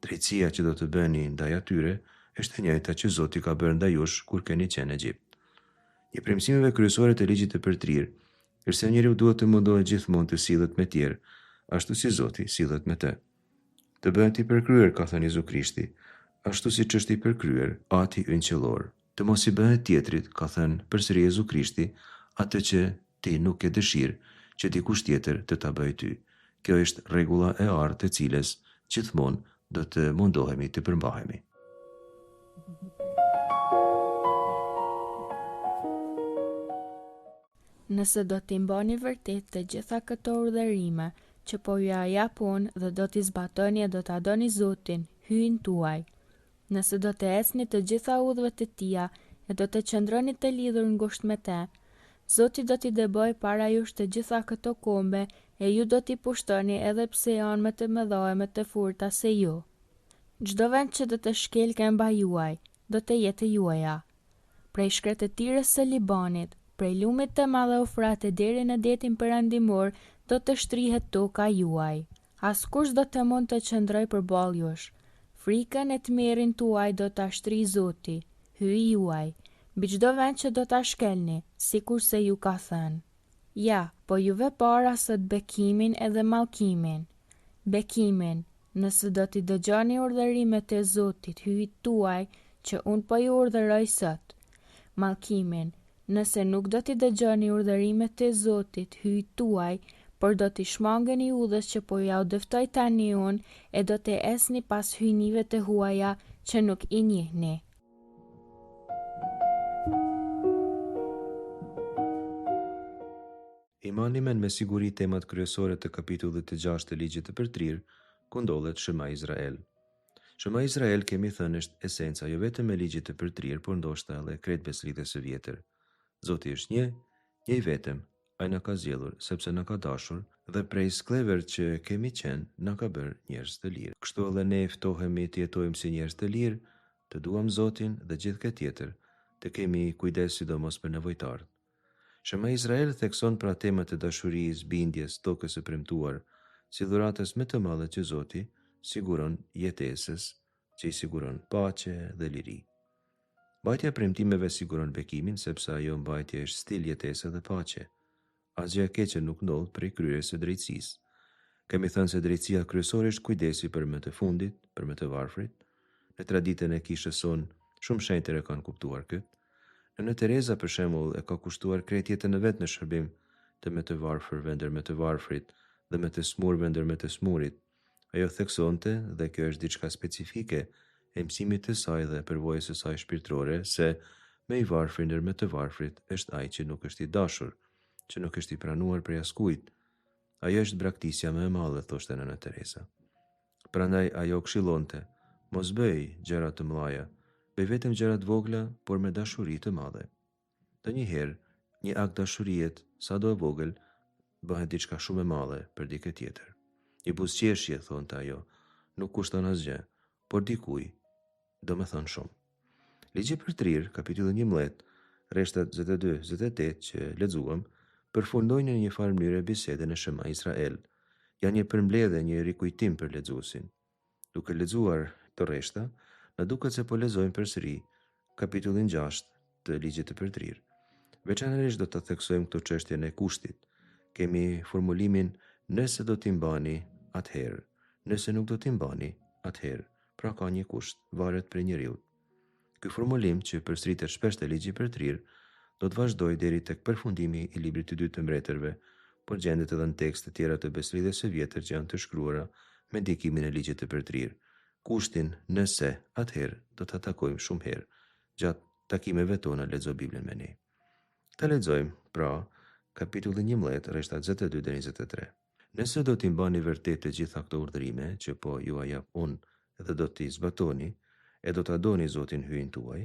Speaker 2: Drejtësia që do të bëni ndaj atyre është e njëjta që Zoti ka bërë ndaj jush kur keni qenë në Egjipt. Një prej mësimeve kryesore të ligjit të përtrirë është se njeriu duhet të mundohet gjithmonë të sillet me tjerë, ashtu si Zoti sillet me të. Të bëhet i përkryer, ka thënë Jezu Krishti, ashtu siç është i përkryer Ati ynë qiellor. Të mos i bëhet tjetrit, ka thënë përsëri Jezu Krishti, atë që ti nuk ke dëshirë që dikush tjetër të ta bëjë ty. Kjo është rregulla e artë e cilës gjithmonë do të mundohemi të përmbahemi.
Speaker 3: Nëse do t'i mbani vërtet të gjitha këto urdhërime që po ju japun dhe do t'i zbatoni e do t'a doni Zotin, hyjin tuaj. Nëse do të ecni të gjitha udhëvet e tija e do të qëndroni të lidhur ngushtë me te, Zoti do t'i dëboj para jush të gjitha këto kombe e ju do t'i pushtoni edhe pse janë më të mëdha e më të forta se ju. Çdo vend që do të shkel këmba juaj, do të jetë juaja. Prej shkretëtirës së Libanit, prej lumit të madhe Eufrate deri në detin perëndimor, do të shtrihet toka juaj. Askush do të mund të qëndroj përballë jush. Frikën e të merin tuaj do ta shtri Zoti, hyi juaj, mbi çdo vend që do ta shkelni, sikur se ju ka thënë. Ja, po juve para sot bekimin edhe mallkimin. Bekimin, nëse do t'i dëgjoni urdhërimet e Zotit hyjt tuaj që unë po ju urdhëroj sot. Mallkimin, nëse nuk do t'i dëgjoni urdhërimet e Zotit hyjt tuaj, por do t'i shmangeni udhës që po ja u dëftoj tani unë e do t'i esni pas hyjnive të huaja që nuk i njihni.
Speaker 2: Imani men me siguri temat kryesore të kapitullit të 6 të ligjit të përtrir, ku ndodhet Shema Izrael. Shema Izrael kemi thënë është esenca jo vetëm me ligjit të përtrir, por ndoshta edhe krejt besëlidhjes së vjetër. Zoti është një i vetëm, ai na ka zgjedhur sepse na ka dashur dhe prej sklever që kemi qenë na ka bërë njerëz të lirë. Kështu edhe ne ftohemi të jetojmë si njerëz të lirë, të duam Zotin dhe gjithë këtë tjetër, të kemi kujdes sidomos për nevojtarët. Shema Izrael thekson pra temat e dashurisë, bindjes, tokës së premtuar, si dhuratës më të madhe që Zoti siguron jetesës, që i siguron paqe dhe liri. Mbajtja e premtimeve siguron bekimin, sepse ajo mbajtje është stil jetese dhe paqe. Asgjë e keqe nuk ndodh prej kryerjes së drejtësisë. Kemi thënë se drejtësia kryesore është kujdesi për më të fundit, për më të varfrit. Në traditën e kishës sonë, shumë shenjtër e kanë kuptuar këtë. Nëna Tereza për shembull e ka kushtuar krejt jetën e vet në shërbim të më të varfërve ndër më të varfrit dhe më të smurve ndër më të smurit. Ajo theksonte, dhe kjo është diçka specifike e mësimit të saj dhe përvojës së saj shpirtërore, se më i varfri ndër më të varfrit është ai që nuk është i dashur, që nuk është i pranuar prej askujt. Ajo është braktisja më e madhe, thoshte nëna Tereza. Prandaj ajo këshillonte, mos bëj gjëra të mëdha, bëj vetëm gjëra të vogla, por me dashuri të madhe. Ndonjëherë, një akt dashurie, sado e vogël, bëhet diçka shumë e madhe për dikë tjetër. Një buzëqeshje, thonte ajo, nuk kushton asgjë, por dikuj do më thon shumë. Ligji i përtrir, kapitulli 11, rreshtat 22-28 që lexuam, përfundojnë në një farë mënyrë bisedën e Shema Izrael. Janë një përmbledhje, një rikujtim për lexuesin. Duke lexuar të rreshta, na duket se po lexojmë përsëri kapitullin 6 të ligjit të përtrir. Veçanërisht do të theksojmë këto çështjen e kushtit. Kemi formulimin nëse do t'i mbani atëherë, nëse nuk do t'i mbani atëherë. Pra ka një kusht, varet prej njeriut. Ky formulim që përsëritet shpesh te ligji i përtrir do të vazhdoj deri tek përfundimi i librit të dytë të mbretërve, por gjendet edhe në tekste të tjera të besëlidhjes së vjetër që janë të shkruara me ndikimin e ligjit të përtrir. Kushtin nëse atëherë do ta takojmë shumë herë gjatë takimeve tona lexo Biblën me ne. Ta lexojmë pra kapitullin 11 rreshtat 22 deri 23. Nëse do t'i mbani vërtet të gjitha këto urdhërime që po ju a jap unë dhe do t'i zbatoni e do ta doni Zotin hyjin tuaj,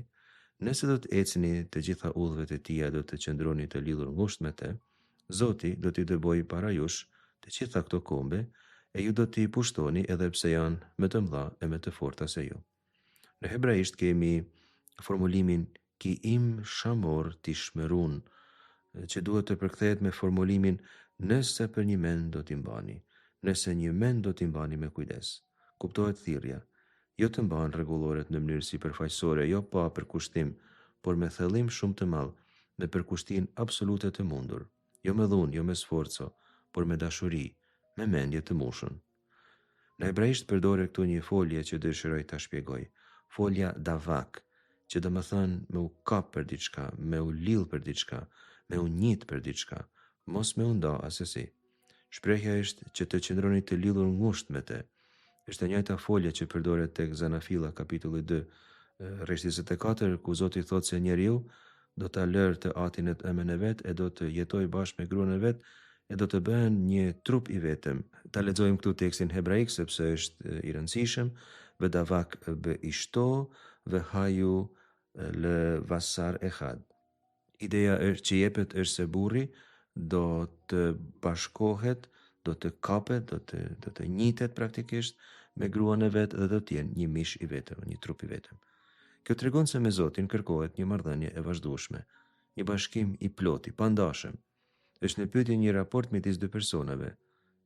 Speaker 2: nëse do të ecni të gjitha udhëvet e tija, do të qëndroni të lidhur ngushtë me të, Zoti do t'i dëbojë para jush të gjitha këto kombe e ju do t'i pushtoni edhe pse janë më të mëdha e më të forta se ju. Në hebraisht kemi formulimin ki im shamor tishmerun, që duhet të përkthehet me formulimin nëse për një mend do t'i mbani, nëse një mend do t'i mbani me kujdes. Kuptohet thirrja, jo të mban rregulloret në mënyrë sipërfaqësore, jo pa përkushtim, por me thellim shumë të madh, me përkushtim absolute të mundur, jo me dhunë, jo me sforco, por me dashuri, me mendje të mushën. Në hebraisht përdore këtu një folje që dëshiroj ta shpjegoj, folja davak, që do më thënë me u kap për diçka, me u lidh për diçka, me u njit për diçka, mos me u nda asesi. Shprehja është që të qëndroni të lidhur ngushtë me të. Është e njëjta folje që përdoret tek Zanafilla kapitulli 2, rreshti 24, ku Zoti thotë se njeriu do ta lërë të atin e emën e vet e do të jetojë bashkë me gruan e vet e do të bëhen një trup i vetëm. Ta lexojmë këtu tekstin hebraik sepse është i rëndësishëm. Vedavak be ishto ve haju le vasar ehad. Ideja është që jepet është se burri do të bashkohet, do të kapet, do të njitet praktikisht me gruan e vet dhe do të jenë një mish i vetëm, një trup i vetëm. Kjo tregon se me Zotin kërkohet një marrëdhënie e vazhdueshme, një bashkim i plot, i pandashëm. Është në pyetje një raport midis dy personave.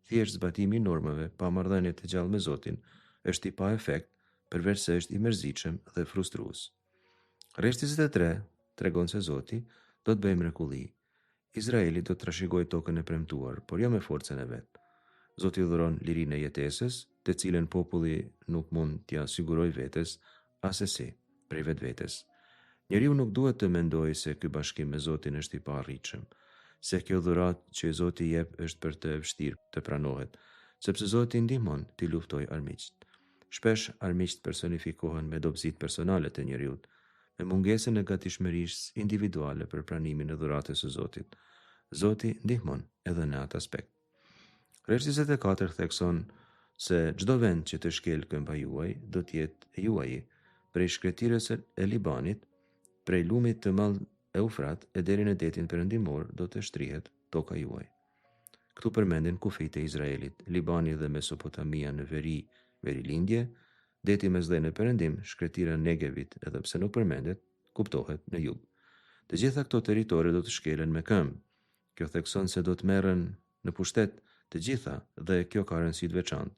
Speaker 2: Thjesht zbatimi i normave pa marrëdhënie të gjallë me Zotin është i pa efekt, përveç se është i mërzitshëm dhe frustrues. Rreshti 23 tregon se Zoti do të bëjë mrekulli. Izraeli do të trashëgojë tokën e premtuar, por jo me forcën e vet. Zoti dhuron lirinë e jetesës, të cilën populli nuk mund t'ia sigurojë vetes asesi prej vetvetes. Njeriu nuk duhet të mendojë se ky bashkim me Zotin është i paarritshëm, se kjo dhuratë që Zoti jep është për të vështirë të pranohet, sepse Zoti ndihmon t'i luftojë armiqt. Shpesh armiqt personifikohen me dobësitë personale të njeriut, me mungesën e gatishmërisë individuale për pranimin e dhuratës së Zotit. Zoti ndihmon edhe në atë aspekt. Rreshti 24 thekson se çdo vend që të shkel këmba juaj do të jetë e juaji, prej shkretirës e Libanit, prej lumit të madh Eufrat e deri në detin perëndimor do të shtrihet toka juaj. Këtu përmenden kufijtë e Izraelit, Libani dhe Mesopotamia në verilindje, deti mesdhej në perëndim, shkretira Negevit, edhe pse nuk përmendet, kuptohet në jug. Të gjitha këto territore do të shkelen me këmbë. Kjo thekson se do të merren në pushtet të gjitha dhe kjo ka rëndësi të veçantë.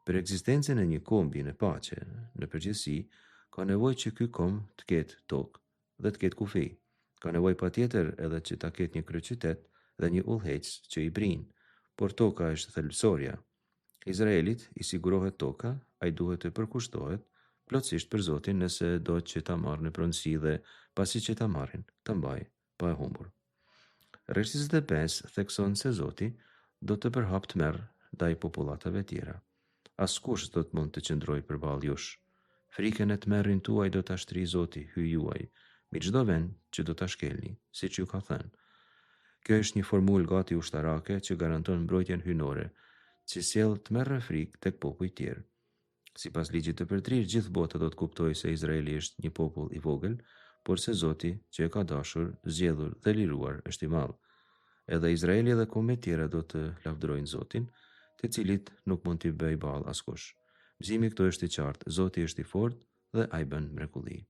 Speaker 2: Për ekzistencën e një kombi në paqe, në përgjithësi, ka nevojë që ky komb të ketë tokë dhe të ketë kufi. Ka nevojë patjetër edhe që ta ketë një kryeqytet dhe një udhëheqës që i brin, por toka është thelbësorja. Izraelit i sigurohet toka, ai duhet të përkushtohet plotësisht për Zotin nëse do që ta marrë në pronësi dhe pasi që ta marrin, ta mbajë pa e humbur. Rreshti 25 thekson se Zoti do të përhap tmerr ndaj popullatave tjera. Askush do të mund të qëndrojë përballë jush. Frikën e tmerrin tuaj do ta shtrijë Zoti, hyj juaj, mi çdo vend që do ta shkelni, siç ju ka thënë. Kjo është një formulë gati ushtarake që garanton mbrojtjen hyjnore, që sjell tmerrë frikë tek popujt tjerë. Sipas ligjit të përtrirë, gjithë bota do të kuptojë se Izraeli është një popull i vogël, por se Zoti që e ka dashur, zgjedhur dhe liruar është i madh. Edhe Izraeli dhe kombet tjera do të lavdërojnë Zotin, të cilit nuk mund t'i bëjë ballë askush. Mësimi këto është i qartë, Zoti është i fortë dhe ai bën mrekulli.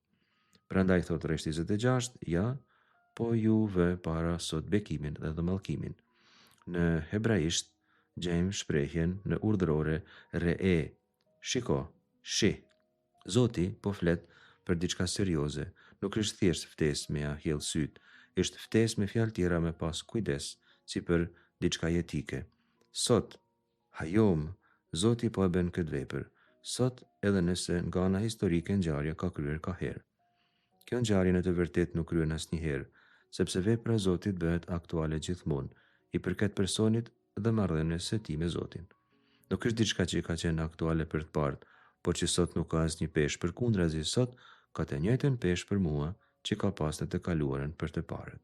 Speaker 2: Prandaj thot rreshti 26, ja, po juve para sot bekimin dhe dëmallkimin. Në hebraisht gjejmë shprehjen në urdhërore re'e, shiko, shi. Zoti po flet për diçka serioze, nuk është thjesht ftesë me a hjell syt, është ftesë me fjalë tjera me pas kujdes, si për diçka jetike. Sot, hajom, Zoti po e bën këtë vepër. Sot, edhe nëse nga ana historike ngjarja ka kryer ka herë. Kjo ngjarje në të vërtetë nuk kryen asnjëherë, sepse vepra e Zotit bëhet aktuale gjithmonë, i përket personit dhe marrëdhënies së tij me Zotin. Nuk është diçka që ka qenë aktuale për të parë, por që sot nuk ka asnjë peshë, përkundrazi sot ka të njëjtën peshë për mua që ka pas në të kaluarën për të parët.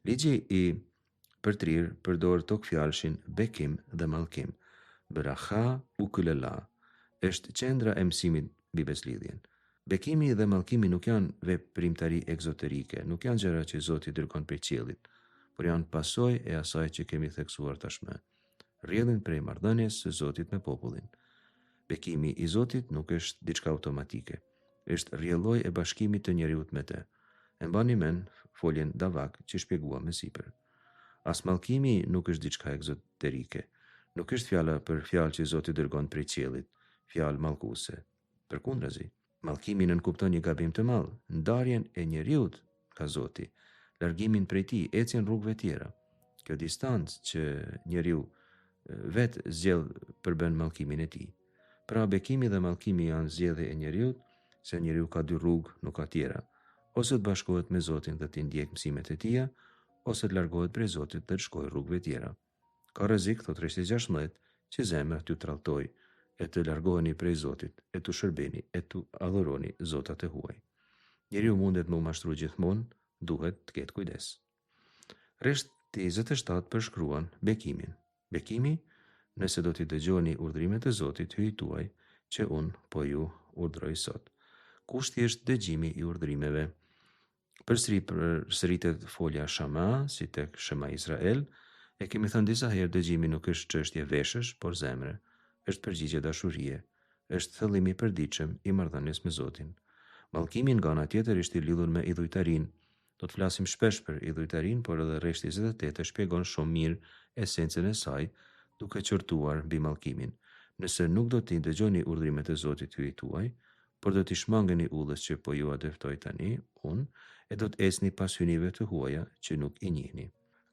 Speaker 2: Ligji i përtrir përdor tok fjalshin bekim dhe mallkim. Braha u kulela është qendra e mësimit mbi beslidhjen. Bekimi dhe mallkimi nuk janë veprimtari egzoterike, nuk janë gjëra që Zoti dërgon prej qiellit, por janë pasojë e asaj që kemi theksuar tashmë. Rrjedhin prej marrëdhënies së Zotit me popullin. Bekimi i Zotit nuk është diçka automatike, është rrjelloj e bashkimit të njeriut me të. E mbani mend foljen Davak që shpjegua më sipër. As mallkimi nuk është diçka egzoterike, nuk është fjala për fjalë që Zoti dërgon prej qiellit, fjalë mallkuese. Përkundrazi, mallkimi nënkupton një gabim të madh, ndarjen e njeriut nga Zoti, largimin prej tij, ecjen rrugëve tjera. Kjo distancë që njeriu vet zgjedh përbën mallkimin e tij. Pra bekimi dhe mallkimi janë zgjedhje e njeriut, se njeriu ka dy rrugë, nuk ka tjera. Ose të bashkohet me Zotin dhe të ndjek mësimet e tija, ose të largohet prej Zotit dhe të shkojë rrugëve tjera. Ka rrezik, thot rreshti 16, që zemra t'ju tradhtoj, e të largoheni prej Zotit, e të shërbeni, e të adhuroni zotat e huaj. Njeriu mundet me u mashtru gjithmonë, duhet të ketë kujdes. Rreshti 27 përshkruan bekimin. Bekimi, nëse do t'i dëgjoni urdhrimet e Zotit, hyj tuaj, që unë po ju urdhroj sot. Kushti është dëgjimi i urdhrimeve. Përsëritet folja Shama, si tek Shema Izrael, e kemi thënë disa herë dëgjimi nuk është çështje veshësh, por zemre, është përgjigje dashurie, është thellimi i përditshëm i marrëdhënies me Zotin. Mallkimi nga ana tjetër është i lidhur me idhujtarin. Do të flasim shpesh për idhujtarin, por edhe rreshti 28 shpjegon shumë mirë esencën e saj, duke qortuar mbi mallkimin. Nëse nuk do t'i dëgjoni urdhrimet e Zotit hyj tuaj, por do t'i shmangeni udhës që po ju adeftoj tani, unë, e do t'esni pas hynive të huaja që nuk i njihni.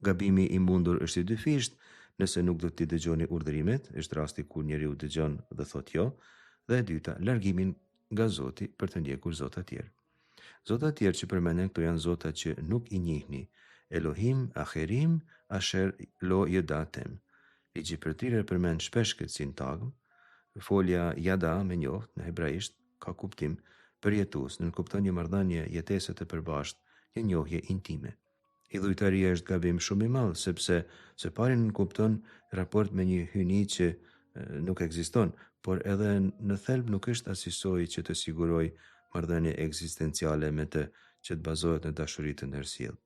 Speaker 2: Gabimi i mundur është i dyfisht, nëse nuk do t'i dëgjoni urdhërimet, është rasti kur njeriu dëgjon dhe thot jo, dhe e dyta, largimin nga Zoti për të ndjekur zota tjerë. Zota tjerë që përmenden këto janë zota që nuk i njihni, Elohim, Acherim, Asher, Lo, Jedatem. Ligji për tire përmend shpesh këtë sintagm. Folja Yada me njoft në hebraisht ka kuptim përjetues, nënkupton një marrëdhënie jetese të përbashkët, një njohje intime. Idhujtaria është gabim shumë i madh, sepse së pari nënkupton raport me një hyni që nuk ekziston, por edhe në thelb nuk është asisoj që të siguroj marrëdhënie ekzistenciale me të që të bazohet në dashuri të ndërsjellë.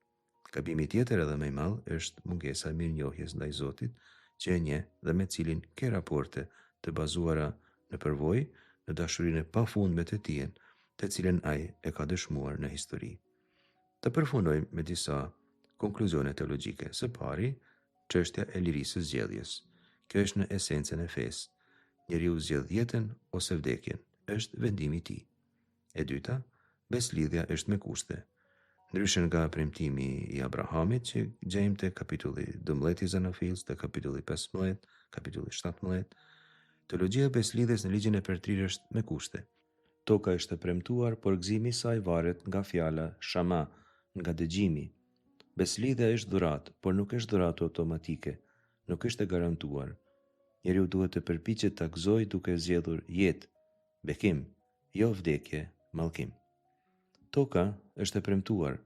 Speaker 2: Gabimi tjetër edhe më i madh është mungesa e mirënjohjes ndaj Zotit, që e njeh dhe me cilin ke raporte të bazuara në përvojë, në dashurinë e pafundme të Tij, të cilën ai e ka dëshmuar në histori. Të përfundojmë me disa konkluzione teologjike. Së pari, çështja e lirisë së zgjedhjes. Kjo është në esencën e fesë. Njeriu zgjedh jetën ose vdekjen, është vendimi i tij. E dyta, beslidhja është me kushte. Ndryshe nga premtimi i Abrahamit që gjejmë te kapitulli 12 i Zanafils, te kapitulli 15, kapitulli 17, teologjia e beslidhjes në ligjin e përtrirë është me kushte. Toka është e premtuar, por gëzimi i saj varet nga fjala shama, nga dëgjimi. Beslidhja është dhuratë, por nuk është dhuratë automatike, nuk është e garantuar. Njeriu duhet të përpiqet ta gëzojë duke zgjedhur jetë, bekim, jo vdekje, mallkim. Toka është e premtuar,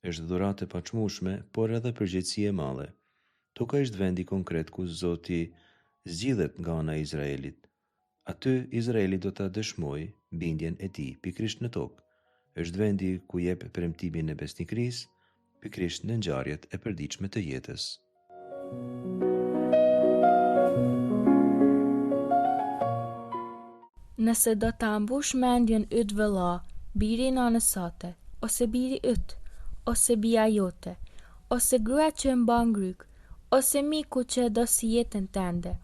Speaker 2: është dhuratë e paçmueshme, por edhe përgjegjësi e madhe. Toka është vendi konkret ku Zoti zgjidhet nga ana e Izraelit. Aty Izraeli do ta dëshmojë bindjen e tij pikërisht në tokë. Është vendi ku jep premtimin e besnikërisë, pikërisht në ngjarjet e përditshme të jetës.
Speaker 3: Nëse do ta ambush mendjen yt vëlla, biri i nanës sate, ose biri yt, ose bia jote, ose gruaja që e mban gryk, ose miku që e do si jetën tënde,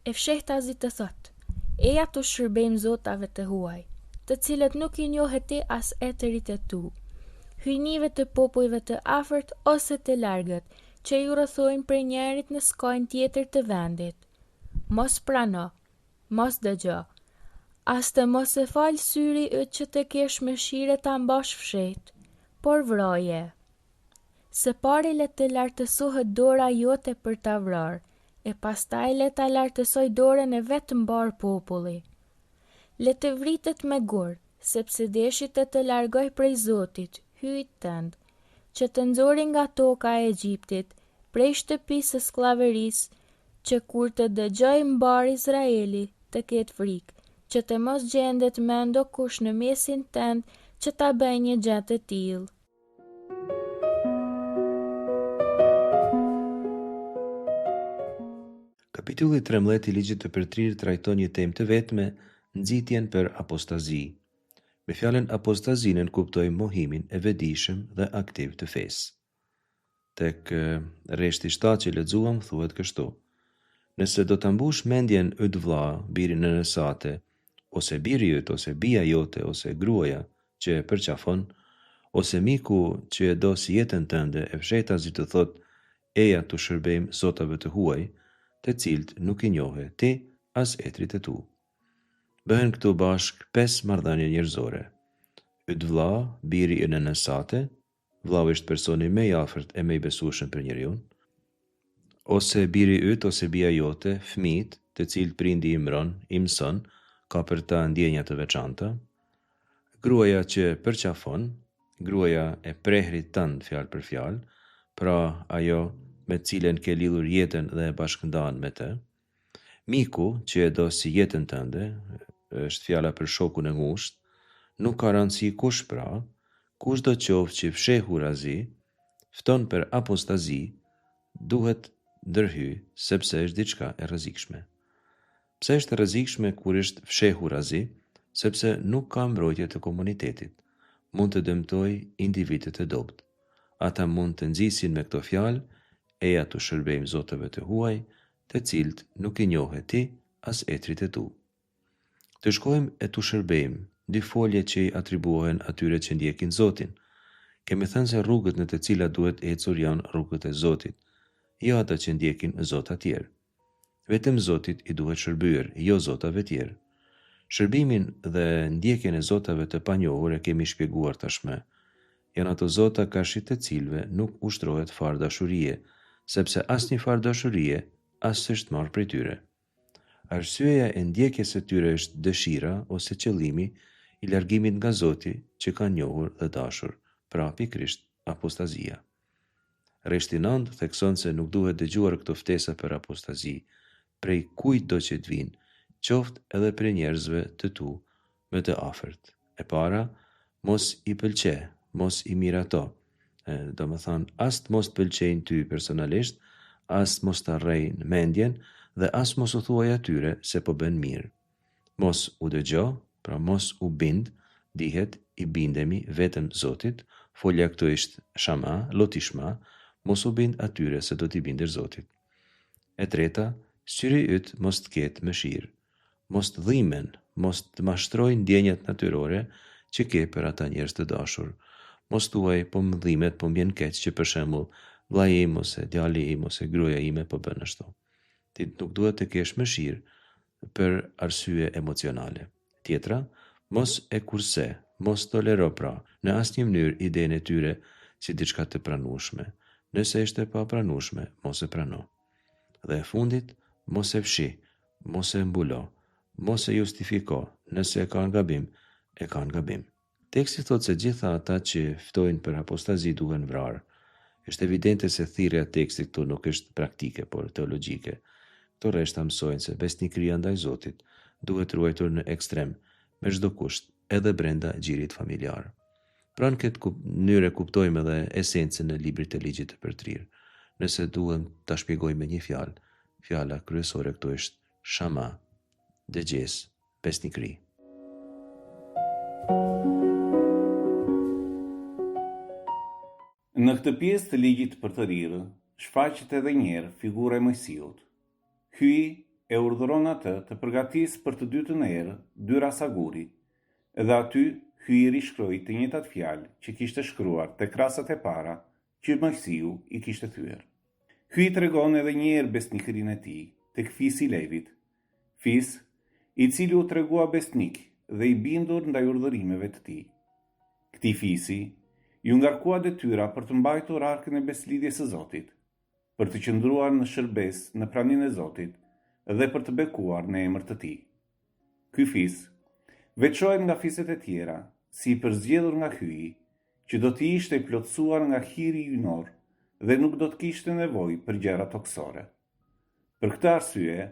Speaker 3: e fshehtazi të thot: eja të shërbejmë zotave të huaj, të cilët nuk i njohet ti as etërit e tu, hyjnive të popujve të afërt ose të largët, që ju rrethojnë prej njerit në skajnë tjetër të vendit. Mos prano, mos dëgjo, as të mos e fal syri yt që të kesh mëshire ta mbash fshet, por vroje. Së pari le të lartësohet dora jote për ta vrarë, e pastaj le ta lartësoj dorën e vetë mbar populli. Le të vritet me gur, sepse deshi të largoj prej Zotit, hyjt tënd, që të nxori nga toka e Egjiptit, prej shtëpisë së skllavërisë, që kur të dëgjoj mbar Izraeli, të ketë frikë, që të mos gjendet mendo kush në mesin tënd që ta bëjë një gjë të tillë.
Speaker 2: Kapitulli 13 i ligjit të përtrirë trajton një temë të vetme, nxitjen për apostazi. Me fjalën apostazi nënkuptojmë mohimin e vetëdijshëm dhe aktiv të fesë. Tek rreshti 7 që lexuam thuhet kështu: nëse do ta mbush mendjen yt vlla, biri në nësate, ose biri yt, ose bia jote, ose gruaja që e përqafon, ose miku që e do si jetën tënde, e fshehtazi të thot: eja të shërbejmë zotave të huaj, të cilët nuk i njohe ti as etrit e tu. Bëhen këtu bashk 5 marrëdhënie njerëzore. Yt vlla, biri i nënësate, vllau është personi më i afërt e më i besueshëm për njeriu. Ose biri yt ose bia jote, fëmijët, të cilët prindi i mbron, i mëson, ka për ta ndjenja të veçanta. Gruaja që përqafon, gruaja e prehrit tënd fjalë për fjalë, pra ajo me cilën ke lidhur jetën dhe e bashkëndan me të. Miku që e do si jetën tënde, është fjala për shokun e ngushtë, nuk ka rëndësi kush pra, kushdo qoftë që fshehur azi, fton për apostazi, duhet ndërhy sepse është diçka e rrezikshme. Pse është e rrezikshme kur është fshehur azi? Sepse nuk ka mbrojtje të komunitetit. Mund të dëmtojë individët e dobët. Ata mund të nxisin me këto fjalë: eja të shërbejmë zotave të huaj, të cilët nuk i njohe ti as etrit e tu. Të shkojmë e të shërbejmë dy folje që i atribuohen atyre që ndjekin Zotin. Kemi thënë se rrugët në të cilat duhet ecur janë rrugët e Zotit, jo ata që ndjekin zota tjerë. Vetëm Zotit i duhet shërbyer, jo zotave tjerë. Shërbimin dhe ndjekjen e zotave të panjohur e kemi shpjeguar tashmë. Janë ato zota kashit të cilve nuk ushtrohet far dashurie, sepse asnjë far dashurie as s'është marrë prej tyre. Arsyeja e ndjekjes së tyre është dëshira ose qëllimi i largimit nga Zoti që kanë njohur dhe dashur, pra pikërisht apostazia. Rreshti 9 thekson se nuk duhet dëgjuar këto ftesa për apostazi, prej kujt do që të vinë, qoftë edhe prej njerëzve të tu me të afërt. E para, mos i pëlqe, mos i mirato. Do më thonë, as të mos të pëlqejnë ty personalisht, as mos të arrejnë mendjen dhe as mos u thuaj atyre se po bën mirë. Mos u dëgjo, pra mos u bind, dihet i bindemi vetëm Zotit, folja këtu ishte shama, lotishma, mos u bind atyre se do t'i bindesh Zotit. E treta, syri yt mos të ketë mëshirë, mos të dhimen, mos të mashtrojnë ndjenjat natyrore që ke për ata njerëz të dashur. Mos thuaj po më dhimet, po m'bjen keq që për shembull vllai im ose djali im ose gruaja ime po bën ashtu. Ti nuk duhet të kesh mëshirë për arsye emocionale. Tjetra, mos e kurse, mos tolero pra në asnjë mënyrë idenë e tyre si diçka të pranueshme. Nëse është e papranueshme, mos e prano. Dhe e fundit, mos e fshi, mos e mbulo, mos e justifiko, nëse e kanë gabim, e kanë gabim. Teksti thot se gjitha ata që ftojnë për apostazi duhen vrarë. Është evidente se thirrja e tekstit këtu nuk është praktike, por teologjike. Këto rreshta mësojnë se besnikëria ndaj Zotit duhet ruajtur në ekstrem, me çdo kusht, edhe brenda gjirit familjar. Pra në këtë mënyrë kuptojmë edhe esencën e librit të ligjit të përtrirë. Nëse duhem ta shpjegoj me një fjalë, fjala kryesore këtu është shama, dëgjes, besnikëri.
Speaker 4: Në këtë pjesë të ligjit të përtërirë, shfaqet edhe njerë figura e Mojsiut. Hyi e urdhëron atë të përgatisë për të dytën herë dyra saguri, edhe aty Hyi rishkroi të njëjtat fjalë që kishte shkruar te krasat e para që Mojsiu i kishte thyer. Hyi tregon edhe një herë besnikërinë e tij tek fisi i Levit, fis i cili u tregua besnik dhe i bindur ndaj urdhërimeve të tij. Këtij fisi ju ngarkua detyra për të mbajtur arkën e beslidhjes së Zotit, për të qëndruar në shërbes në praninë e Zotit dhe për të bekuar në emër të tij. Ky fis veçohet nga fiset e tjera, si i përzgjedhur nga Hyi, që do të ishte i plotësuar nga hiri hyjnor dhe nuk do të kishte nevojë për gjëra toksore. Për këtë arsye,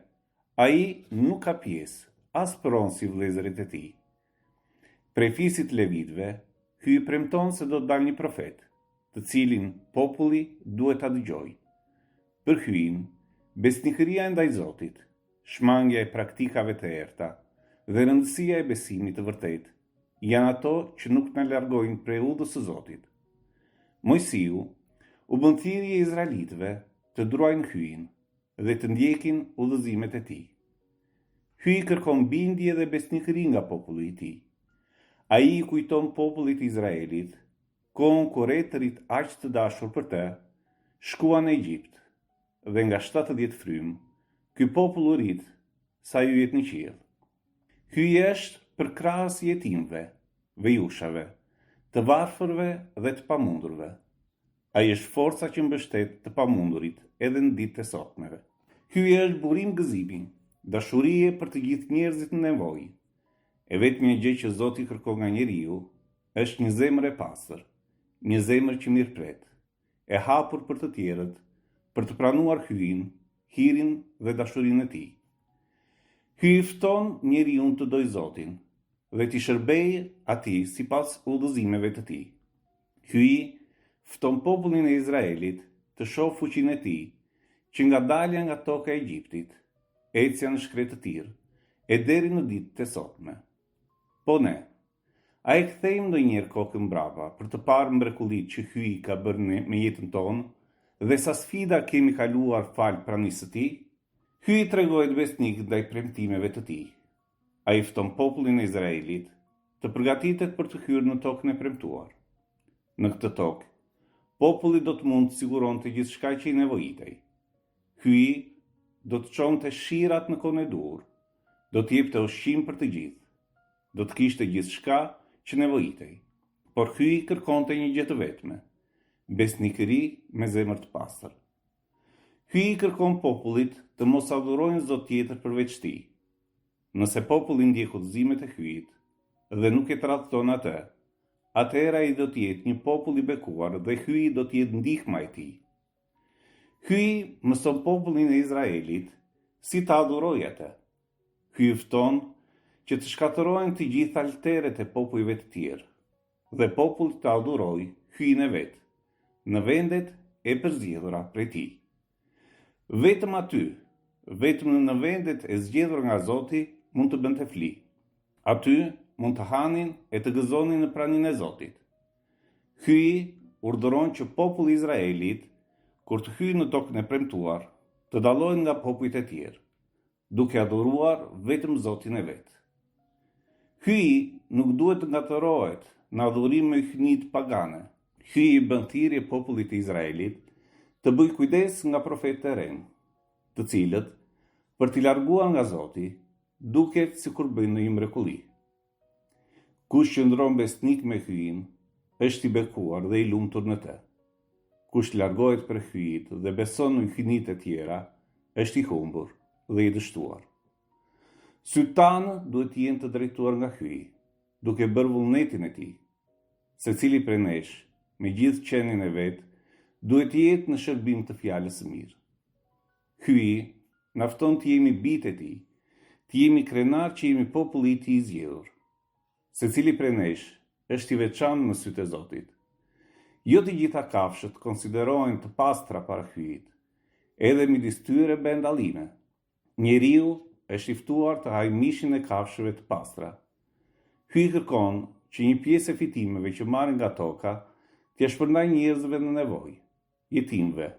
Speaker 4: ai nuk ka pjesë as pronë si vëllezërit e tij. Prej fisit Levitëve, Hyi premton se do të dalë një profet, të cilin populli duhet ta dëgjojë. Për Hyin, besnikëria ndaj Zotit, shmangja e praktikave të errta dhe rëndësia e besimit të vërtetë janë ato që nuk na largojnë prej udhës së Zotit. Mojsiu u bën thirrje e izraelitëve të duajnë Hyin dhe të ndjekin udhëzimet e tij. Hyi kërkon bindje dhe besnikëri nga populli i tij. Ai i kujton popullit Izraelit kohën kur etërit aq të dashur për të shkuan në Egjipt dhe nga 70 frymë, ky popull u rit sa yjet në qiell. Hyi është për krahas i jetimëve, vejushave, të varfërve dhe të pamundurve. Ai është forca që mbështet të pamundurit edhe në ditët e sotmeve. Hyi është burim gëzimi, dashurie për të gjithë njerëzit në nevojë. E vetmja gjë që Zoti kërkon nga njeriu është një zemër e pastër, një zemër që mirëpret, e hapur për të tjerët, për të pranuar Hyin, hirin dhe dashurinë e tij. Hyi fton njeriu të dojë Zotin dhe t'i shërbejë atij sipas udhëzimeve të tij. Hyi fton popullin e Izraelit të shohë fuqinë e tij, që nga dalja nga toka e Egjiptit, ecja në shkretë të tirë, e deri në ditët e sotme. Po ne, a e kthejmë ndonjëherë kokën mbrapa për të parë mrekullitë që Hyi ka bërë me jetën tonë dhe sa sfida kemi kaluar fal pranisë së tij? Hyi tregohet besnik ndaj premtimeve të tij. Ai fton popullin e Izraelit të përgatitet për të hyrë në tokën e premtuar. Në këtë tokë, populli do të mund të siguronte gjithçka që i nevojitej. Hyi do të çonte shirat në kohën e dur, do të jepte ushqim për të gjithë, do të kishte gjithçka që nevojitej. Por hyi kërkonte një gjë të vetme, besnikëri me zemër të pastër. Hyi kërkon popullit të mos adhurojnë zot tjetër përveç tij. Nëse populli ndjek udhëzimet e hyjit dhe nuk e tradhton atë, atëherë ai do të jetë një popull i bekuar dhe hyi do të jetë ndihma e tij. Hyi mëson popullin e Izraelit si ta adhurojë atë. Hyi fton që të shkatërohen të gjitha alteret e popujve të tjerë dhe populli të adhurojë hyin e vet në vendet e përzgjedhura prej tij. Vetëm aty, vetëm në vendet e zgjedhura nga Zoti mund të bënte fli. Aty mund të hanin e të gëzonin në praninë e Zotit. Hyi urdhëron që populli i Izraelit, kur të hyjë në tokën e premtuar, të dallohen nga popujt e tjerë, duke adhuruar vetëm Zotin e vet. Hyi nuk duhet të ngatërohet në adhurim me hynit pagane. Hyi bën thirrje popullit të Izraelit të bëj kujdes nga profetë e rinj, të cilët, për t'i larguar nga Zoti, duket sikur bëjnë një mrekulli. Kush qëndron besnik me hyin, është i bekuar dhe i lumtur në të. Kush largohet për hyjit dhe beson në hynit e tjera, është i humbur dhe i dështuar. Sytë tanë duhet të jenë të drejtuar nga hyi, duke bërë vullnetin e tij. Secili prej nesh, me gjithë qenin e vet, duhet të jetë në shërbim të fjalës së mirë. Hyi na fton të jemi bijtë e tij, të jemi krenar që jemi populli i tij i zgjedhur. Secili prej nesh është i veçantë në sytë e Zotit. Jo të gjitha kafshët konsiderohen të pastra para hyjit, edhe midis tyre bën dallime. Njeriu është i ftuar të hajë mishin e kafshëve të pastra. Hyi kërkon që një pjesë e fitimeve që marrin nga toka t'ia shpërndajë njerëzve në nevojë, jetimëve,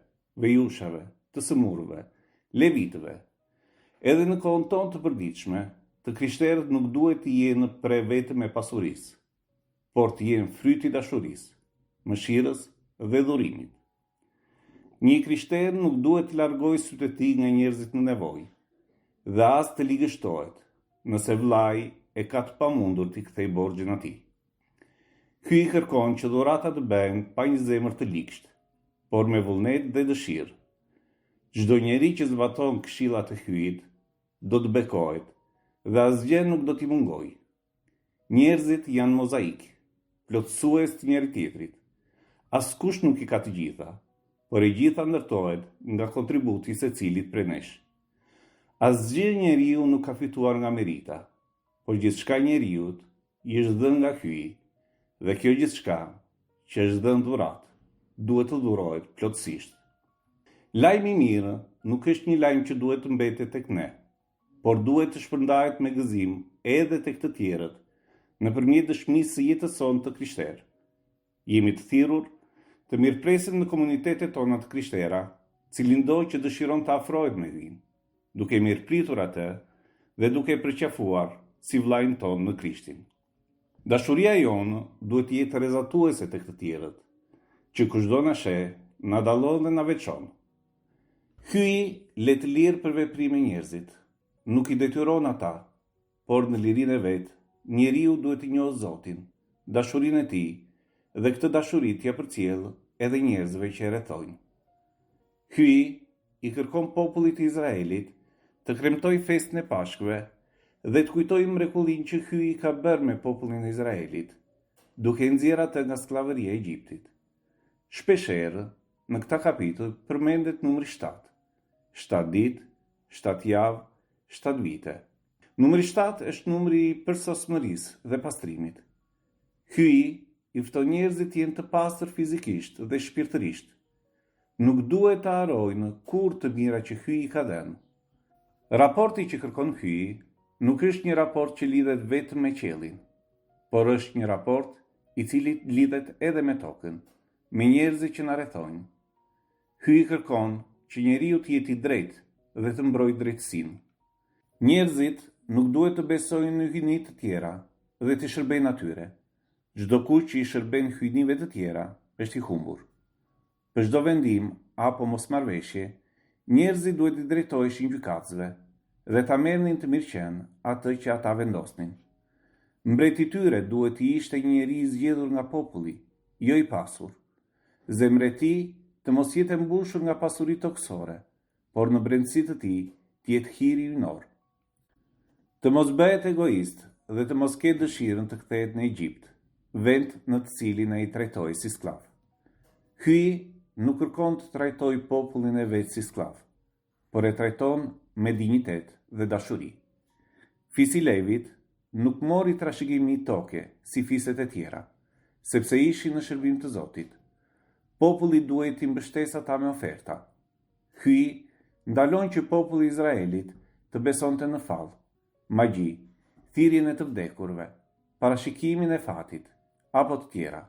Speaker 4: vejushave, të sëmurëve, levitëve. Edhe në kohën tonë të përditshme, të krishterët nuk duhet të jenë pre vetëm e pasurisë, por të jenë fryti i dashurisë, mëshirës dhe dhurimit. Një krishter nuk duhet të largojë sytë e tij nga njerëzit në nevojë, dhe as të ligështohet, nëse vllai e ka të pamundur t'i kthej borxhin atij. Hyi kërkon që dhurata të bëhen pa një zemër të ligsht, por me vullnet dhe dëshirë. Çdo njeri që zbaton këshillat e hyjit do të bekohet dhe asgjë nuk do t'i mungojë. Njerëzit janë mozaik, plotësues të njëri tjetrit. Askush nuk i ka të gjitha, por e gjitha ndërtohet nga kontributi i secilit prej nesh. Asgjë njeriu nuk ka fituar nga merita, por gjithçka njeriut i është dhënë nga hyi, dhe kjo gjithçka që është dhënë dhuratë duhet të dhurohet plotësisht. Lajmi i mirë nuk është një lajm që duhet të mbetet tek ne, por duhet të shpërndahet me gëzim edhe tek të tjerët, nëpërmjet dëshmisë së jetës sonë të krishterë. Jemi të thirrur të mirëpresim në komunitetet tona të krishtera, cilindo që dëshiron të afrohet me hyn, duke mirëpritur atë dhe duke përqafuar si vllajin tonë në Krishtin. Dashuria jonë duhet të jetë rrezatuese tek të tjerët, që kushdo na sheh, na dallon dhe na veçon. Hyi le të lirë për veprime njerëzit, nuk i detyron ata, por në lirinë e vet, njeriu duhet të njohë Zotin, dashurinë e tij, dhe këtë dashuri t'ia përcjell edhe njerëzve që e rrethojnë. Hyi i kërkon popullit të Izraelit të kremtojë festën e Pashkëve dhe të kujtojë mrekullinë që hyi ka bërë me popullin e Izraelit, duke nxjerrë atë nga skllavëria e Egjiptit. Shpeshherë në këtë kapitull përmendet numri 7. 7 ditë, 7 javë, 7 vite. Numri 7 është numri i përsosmërisë dhe pastrimit. Hyi i fton njerëzit të jenë të pastër fizikisht dhe shpirtërisht. Nuk duhet të harrojnë kur të mira që hyi ka dhënë. Raporti që kërkon hyi nuk është një raport që lidhet vetëm me qiellin, por është një raport i cili lidhet edhe me tokën, me njerëzit që na rrethojnë. Hyi kërkon që njeriu të jetë i drejtë dhe të mbrojë drejtësinë. Njerëzit nuk duhet të besojnë në hyjni të tjera, dhe t'i shërben atyre. Çdo kush që i shërben hyjnive të tjera është i humbur. Për çdo vendim apo mosmarrveshje, njerëzit duhet i drejtoheshin gjykatësve dhe ta merrnin të mirëqen atë që ata vendosnin. Mbreti i tyre duhet të ishte një njeri i zgjedhur nga populli, jo i pasur. Zemra e tij të mos jetë e mbushur nga pasuri toksore, por në brendësi të tij të jetë hiri ynor. Të mos bëhet egoist dhe të mos ketë dëshirën të kthehet në Egjipt, vend në të cilin ai trajtoi si sklav. Hyi nuk kërkon të trajtoj popullin e vet si sklav, por e trajton me dinjitet dhe dashuri. Fisi Levit nuk mori trashëgimi toke si fiset e tjera, sepse ishin në shërbim të Zotit. Populli duhet t'i mbështesë ata me oferta. Hyi ndalon që populli i Izraelit të besonte në fall, magji, thirrjen e të vdekurve, parashikimin e fatit apo të tjera,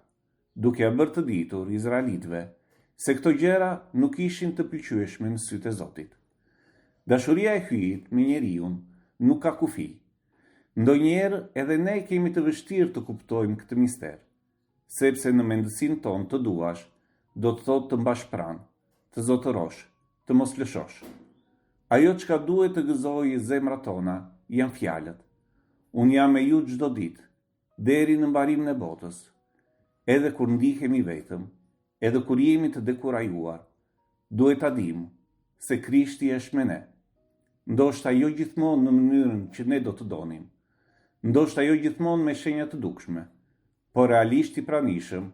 Speaker 4: duke ia bërë të ditur izraelitëve se këto gjëra nuk ishin të pëlqyeshme në sytë e Zotit. Dashuria e hyjit me njeriu nuk ka kufi. Ndonjëherë edhe ne kemi të vështirë të kuptojmë këtë mister, sepse në mendësinë tonë të duash do të thotë të mbash pranë, të zotërosh, të mos lëshosh. Ajo çka duhet të gëzojë zemrat tona janë fjalët. Unë jam me ju çdo ditë, deri në mbarimin e botës. Edhe kur ndihemi vetëm, edhe kur jemi të dekurajuar, duhet ta dimë se Krishti është me ne. Ndoshta jo gjithmonë në mënyrën që ne do të donim, ndoshta jo gjithmonë me shenja të dukshme, por realisht i pranishëm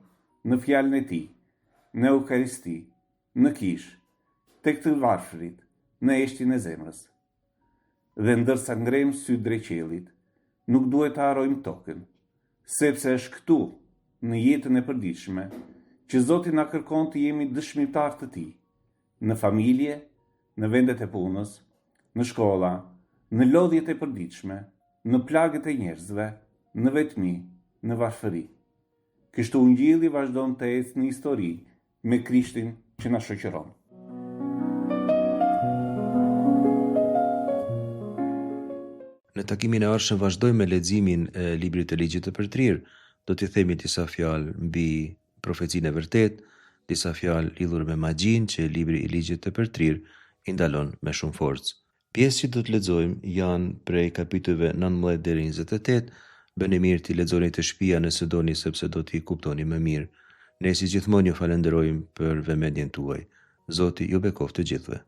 Speaker 4: në fjalën e tij, në Eukaristi, në kish, tek të varfrit, në eshtin e zemrës. Dhe ndërsa ngrem sy drejt qiellit, nuk duhet të harrojmë tokën, sepse është këtu, në jetën e përditshme, që Zoti na kërkon të jemi dëshmitar të tij, në familje, në vendet e punës, në shkolla, në lodhjet e përditshme, në plagët e njerëzve, në vetmi, në varfëri. Kështu Ungjilli vazhdon të ecë në histori me Krishtin që na shoqëron.
Speaker 2: Në takimin e ardhshëm vazhdojmë me leximin e librit të Ligjit të Përtrir. Do t'i themi disa fjalë mbi profecinë e vërtetë, disa fjalë lidhur me magjin që libri i Ligjit të Përtrir i ndalon me shumë forcë. Pjesë që do të lexojmë janë prej kapitujve 19 deri 28. Bëni mirë t'i lexoni të shtëpia nëse doni, sepse do t'i kuptoni më mirë. Ne si gjithmonë ju falenderojmë për vëmendjen tuaj. Zoti ju bekoftë të gjithëve.